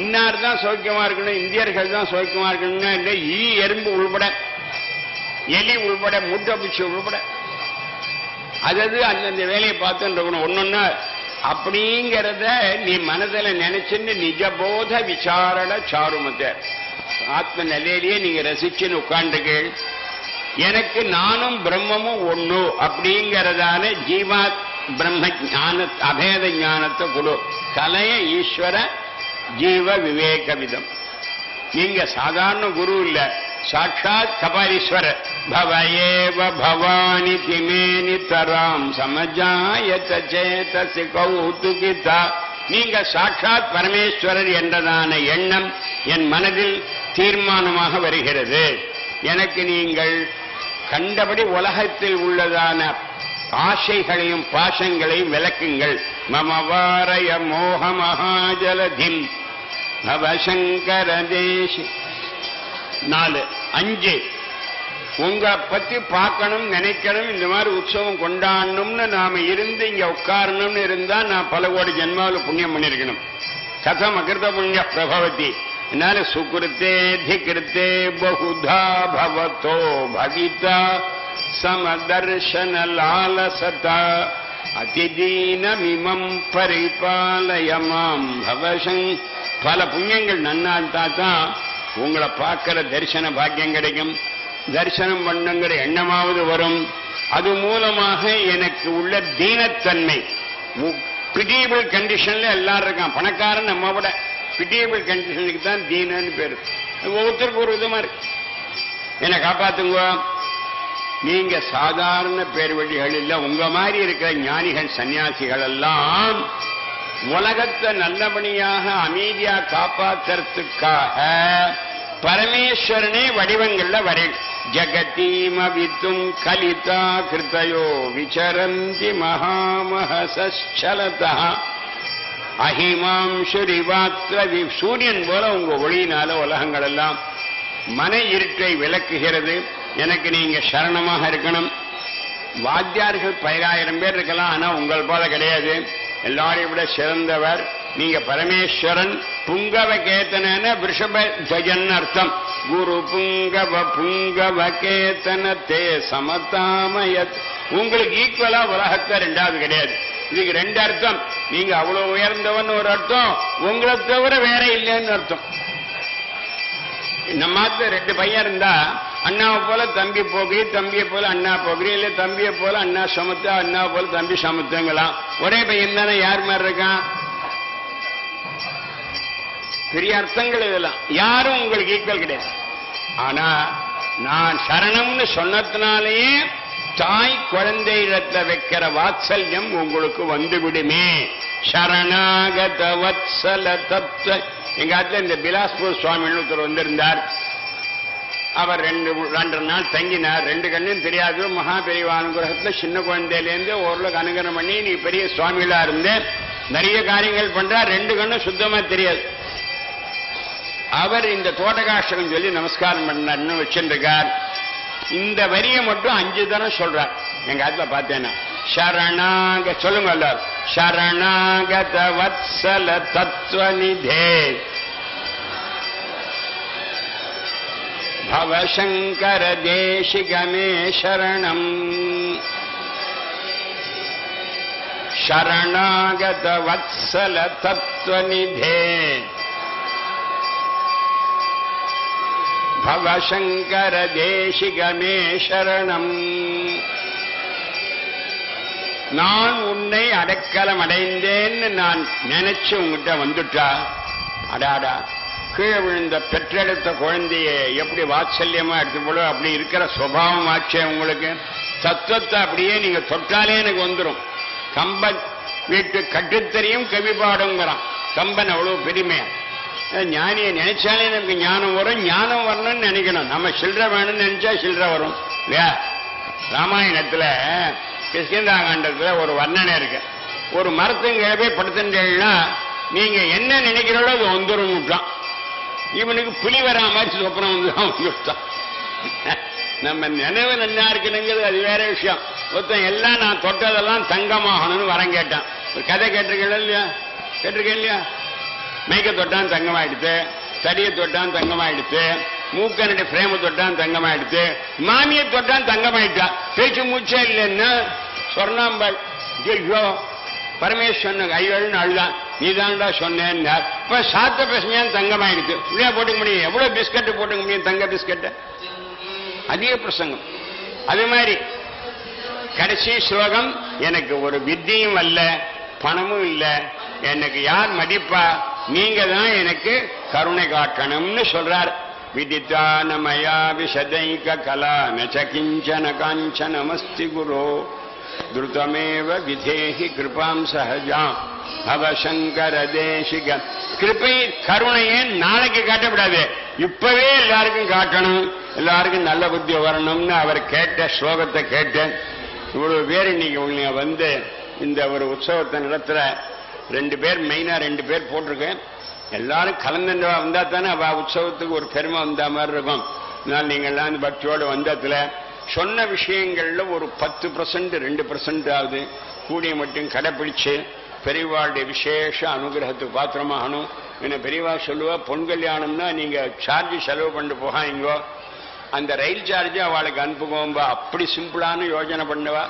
இன்னார் தான் சௌக்கியமா இருக்கணும், இந்தியர்கள் தான் சௌக்கியமா இருக்கணும்னா ஈ எறும்பு உள்பட, எலி உள்பட, முட்டை பூச்சி உள்பட அதாவது அந்தந்த வேலையை பார்த்துட்டு இருக்கணும் ஒன்னொன்னா. அப்படிங்கிறத நீ மனதில் நினைச்சுன்னு நிஜபோத விசாரண சாருமத்தை ஆத்ம நிலையிலேயே நீங்க ரசிச்சுன்னு உட்கார்ந்துகள். எனக்கு நானும் பிரம்மமும் ஒண்ணு அப்படிங்கிறதான ஜீவா பிரம்ம ஞான அபேத ஞானத்தை கொடு. கலைய ஈஸ்வர ஜீவ விவேக விதம். நீங்க சாதாரண குரு இல்ல, சாட்சாத் கபாலீஸ்வரர். பவயேவ பவானி திமேனி தராம் சமஜாயத சேதசி கௌதுகிதா. நீங்க சாட்சாத் பரமேஸ்வரர் என்றதான எண்ணம் என் மனதில் தீர்மானமாக வருகிறது. எனக்கு நீங்கள் கண்டபடி உலகத்தில் உள்ளதான ஆசைகளையும் பாசங்களையும் விளக்குங்கள். மமவாரய மோக மகாஜலதிம் நவசங்கர தேசி. 4 5 உங்க பத்தி பார்க்கணும் நினைக்கணும், இந்த மாதிரி உற்சவம் கொண்டாடணும்னு நாம இருந்து இங்க உட்காரணும்னு இருந்தா நான் பல கோடி ஜென்மாவில் புண்ணியம் பண்ணிருக்கணும். கதம் அகிருத புண்ணிய பிரபவதி. என்னால சுகிருத்தே திகிருத்தே பகுதா பவதோ பவிதா சமதர்ஷன லாலசதா அதிதீனமிமம் பரிபாலயமாம் பவசங். பல புண்ணியங்கள் நன்னால்தா தான் உங்களை பார்க்கிற தரிசன பாக்கியம் கிடைக்கும், தரிசனம் பண்ணுங்கிற எண்ணமாவது வரும். அது மூலமாக எனக்கு உள்ள தீனத்தன்மை, பிடியபிள் கண்டிஷன்ல எல்லாரும் இருக்கான். பணக்காரன் நம்ம விட பிடியபிள் கண்டிஷனுக்கு தான் தீனன்னு பேரு. ஒவ்வொருத்தருக்கு ஒரு விதமா இருக்கு. என்னை காப்பாத்துங்க. நீங்க சாதாரண பேர் வழிகள் இல்ல, உங்க மாதிரி இருக்கிற ஞானிகள் சன்னியாசிகள் எல்லாம் உலகத்தை நல்லபடியாக அமைதியா காப்பாத்துறதுக்காக பரமேஸ்வரனே வடிவங்கள்ல வரே. ஜகதீம வித்தும் கலிதா கிருத்தயோ விசரந்தி மகாமஹசலதா அஹிமாம் சுரிவாத்ர. சூரியன் போல உங்க ஒளியினால உலகங்கள் எல்லாம் மன இருட்டை விளக்குகிறது. எனக்கு நீங்க சரணமாக இருக்கணும். வாத்தியார்கள் 10,000 பேர் இருக்கலாம், ஆனா உங்கள் போல கிடையாது. எல்லாரையும் விட சிறந்தவர் நீங்க பரமேஸ்வரன். புங்கவ கேத்தன ரிஷப துவஜன் அர்த்தம். குரு புங்கவ புங்கவ கேத்தன தே சமதாமயத். உங்களுக்கு ஈக்குவலா உலகத்தை ரெண்டாவது கிடையாது. இதுக்கு 2 அர்த்தம். நீங்க அவ்வளவு உயர்ந்தவன் ஒரு அர்த்தம், உங்களை தவிர வேற இல்லைன்னு அர்த்தம். நம்ம 2 பையன் இருந்தா அண்ணாவை போல தம்பி போகிறீ, தம்பியை போல அண்ணா போகிறீ, இல்ல தம்பியை போல அண்ணா சமத்து, அண்ணாவை போல தம்பி சமத்துங்களாம். ஒரே பையன் தானே, யார் மாதிரி இருக்கான்? பெரிய அர்த்தங்கள் இதெல்லாம். யாரும் உங்களுக்கு ஈக்குவல் கிடையாது. ஆனா நான் சரணம்னு சொன்னதுனாலேயே தாய் குழந்தையிடத்துல வைக்கிற வாத்சல்யம் உங்களுக்கு வந்து விடுமே. சரணாகத வத்சல தத்துவ. எங்க ஆத்துல இந்த பிலாஸ்பூர் சுவாமின்னு ஒருத்தர் வந்திருந்தார். அவர் 2 நாள் தங்கினார். 2 கண்ணும் தெரியாது. மகா பெரியவா அனுகிரகத்துல சின்ன குழந்தையிலேருந்து ஓரளவுக்கு அனுகிரகம் பண்ணி நீ பெரிய சுவாமிகளா இருந்தேன், நிறைய காரியங்கள் பண்றார். 2 கண்ணும் சுத்தமா தெரியாது. அவர் இந்த தோட்டகாஷ்டகம் சொல்லி நமஸ்காரம் பண்ணார்னு வச்சிருக்கார். இந்த வரியை மட்டும் 5 தரம் சொல்றார். எங்க ஆத்துல பார்த்தேன்னா சரணாக சொல்லுங்க எல்லாரும். சரணாகத வத்சல தத்துவநிதே பவசங்கர தேசிகமே சரணம். சரணாகத வத்சல தத்துவநிதே பவசங்கர தேசிகமே சரணம். நான் உன்னை அடைக்கலம் அடைந்தேன்னு நான் நினைச்சு உங்ககிட்ட வந்துட்டா, அடாடா கீழே விழுந்த பெற்றெடுத்த குழந்தைய எப்படி வாத்சல்யமா எடுத்துப்போல அப்படி இருக்கிற சுபாவம் ஆச்சே உங்களுக்கு. தத்துவத்தை அப்படியே நீங்க தொட்டாலே எனக்கு வந்துடும். கம்பன் வீட்டு கட்டுத்தறியும் கவி பாடுங்கிறான். கம்பன் அவ்வளவு பெருமையா. ஞானியை நினைச்சாலே நமக்கு ஞானம் வரும். ஞானம் வரணும்னு நினைக்கணும். நம்ம சில்லற வேணும்னு நினைச்சா சில்லற வரும் இல்லையா? ராமாயணத்துல கிஷ்கிந்தாகாண்டத்துல ஒரு வர்ணனை இருக்கு. ஒரு மரத்துங்க போய் படுத்துட்டேன்னா நீங்க என்ன நினைக்கிறோட அது வந்துடும் விட்டான். இவனுக்கு புலி வரா மாதிரி சொப்பனம் வந்துட்டான். நம்ம நினைவு நல்லா இருக்கணுங்கிறது அது வேற விஷயம். ஒருத்தன் எல்லாம் நான் தொட்டதெல்லாம் தங்கமாகணும்னு வரம் கேட்டான். ஒரு கதை கேட்டிருக்கேன் இல்லையா? கேட்டிருக்கேன் இல்லையா? மைக்க தொட்டான் தங்கமாயிடுத்து, தடியை தொட்டான் தங்கமாயிடுத்து, மூக்கனுடைய பிரேம தொட்டான் தங்கமாயிடுத்து, மாமியை தொட்டான் தங்கமாயிட்டா. பேச்சு மூச்சே இல்லைன்னு சொர்ணாம்பாள். ஐயோ பரமேஸ்வரன் ஐயோன்னு அழுதான். நீ தான்டா சொன்னேன்னா இப்ப சாத்த பிரச்சனையான் தங்கமாயிடுச்சு. இப்படியா போட்டுக்க முடியும்? எவ்வளவு பிஸ்கட்டு போட்டுக்க முடியும்? தங்க பிஸ்கட்டு அதிக பிரசங்கம். அது மாதிரி கடைசி ஸ்லோகம், எனக்கு ஒரு வித்தியும் அல்ல, பணமும் இல்லை, எனக்கு யார் மதிப்பா? நீங்க தான் எனக்கு கருணை காட்டணும்னு சொல்றார். விதித்தா நமயா விஷதைக கலா நச்ச கிஞ்சன காஞ்சனமஸ்தி குரு துருதமேவ விதேஹி கிருபாம் சஹஜாம் அவசங்கர தேசிக. கிருப்பை கருணையே நாளைக்கு காட்டப்படாது, இப்பவே எல்லாருக்கும் காட்டணும், எல்லாருக்கும் நல்ல புத்தி வரணும்னு அவர் கேட்ட ஸ்லோகத்தை கேட்டேன். இவ்வளவு பேர் இன்னைக்கு உங்க வந்து இந்த ஒரு உற்சவத்தை நடத்துற 2 பேர் மெயினா 2 பேர் போட்டிருக்கேன். எல்லாரும் கலந்து வந்தா தானே அவ உற்சவத்துக்கு ஒரு பெருமை வந்த மாதிரி இருக்கும். அதனால நீங்க எல்லாம் பக்தியோடு வந்ததுல சொன்ன விஷயங்கள்ல ஒரு 10% 2% ஆகுது கூடிய மட்டும் கடைப்பிடிச்சு பெரியவாளுடைய விசேஷ அனுகிரகத்துக்கு பாத்திரமாகணும். என்ன பெரியவா சொல்லுவா, பொன் கல்யாணம்னா நீங்க சார்ஜ் செலவு பண்ணிட்டு போகாதீங்கோ, அந்த ரயில் சார்ஜ் அவளுக்கு அனுப்புவோம்பா. அப்படி சிம்பிளான யோஜனை பண்ணுவா.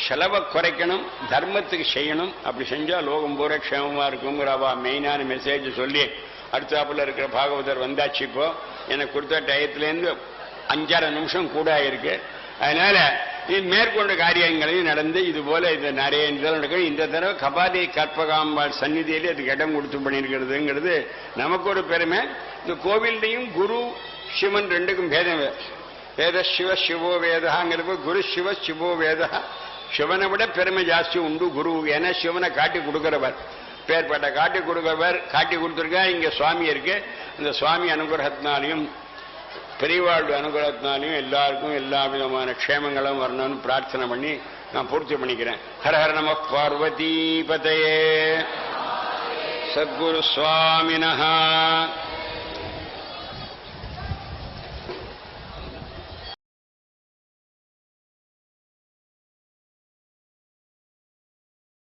செலவை குறைக்கணும், தர்மத்துக்கு செய்யணும். அப்படி செஞ்சா லோகம் பூரா க்ஷேமமா இருக்குங்கிறவா மெயினான மெசேஜ் சொல்லி அடுத்தாப்புல இருக்கிற பாகவதர் வந்தாச்சு. இப்போ எனக்கு கொடுத்த டயத்துலேருந்து 5-6 நிமிஷம் கூட ஆயிருக்கு. அதனால மேற்கொண்ட காரியங்களையும் நடந்து இது போல இது நிறைய நடக்கும். இந்த தடவை கபாலி கற்பகாம்பாள் சந்நிதியிலே அதுக்கு இடம் கொடுத்து பண்ணியிருக்கிறதுங்கிறது நமக்கு ஒரு பெருமை. இந்த கோவில்லையும் குரு சிவன் ரெண்டுக்கும் பேதம். வேத சிவ சிவோ வேதாங்கிறப்ப குரு சிவ சிவோ வேதா. சிவனை விட பெருமை ஜாஸ்தி உண்டு குரு. ஏன்னா சிவனை காட்டி கொடுக்கிறவர், பேர்பட்ட காட்டி கொடுக்கிறவர் காட்டி கொடுத்துருக்கா. இங்க சுவாமி இருக்கு. இந்த சுவாமி அனுகிரகத்தினாலையும் பெரியவாழ்வு அனுகிரகத்தினாலையும் எல்லாருக்கும் எல்லா விதமான க்ஷேமங்களும் வரணும்னு பிரார்த்தனை பண்ணி நான் பூர்த்தி பண்ணிக்கிறேன். ஹர ஹர நம பார்வதி பதயே. சத்குரு சுவாமினஹ.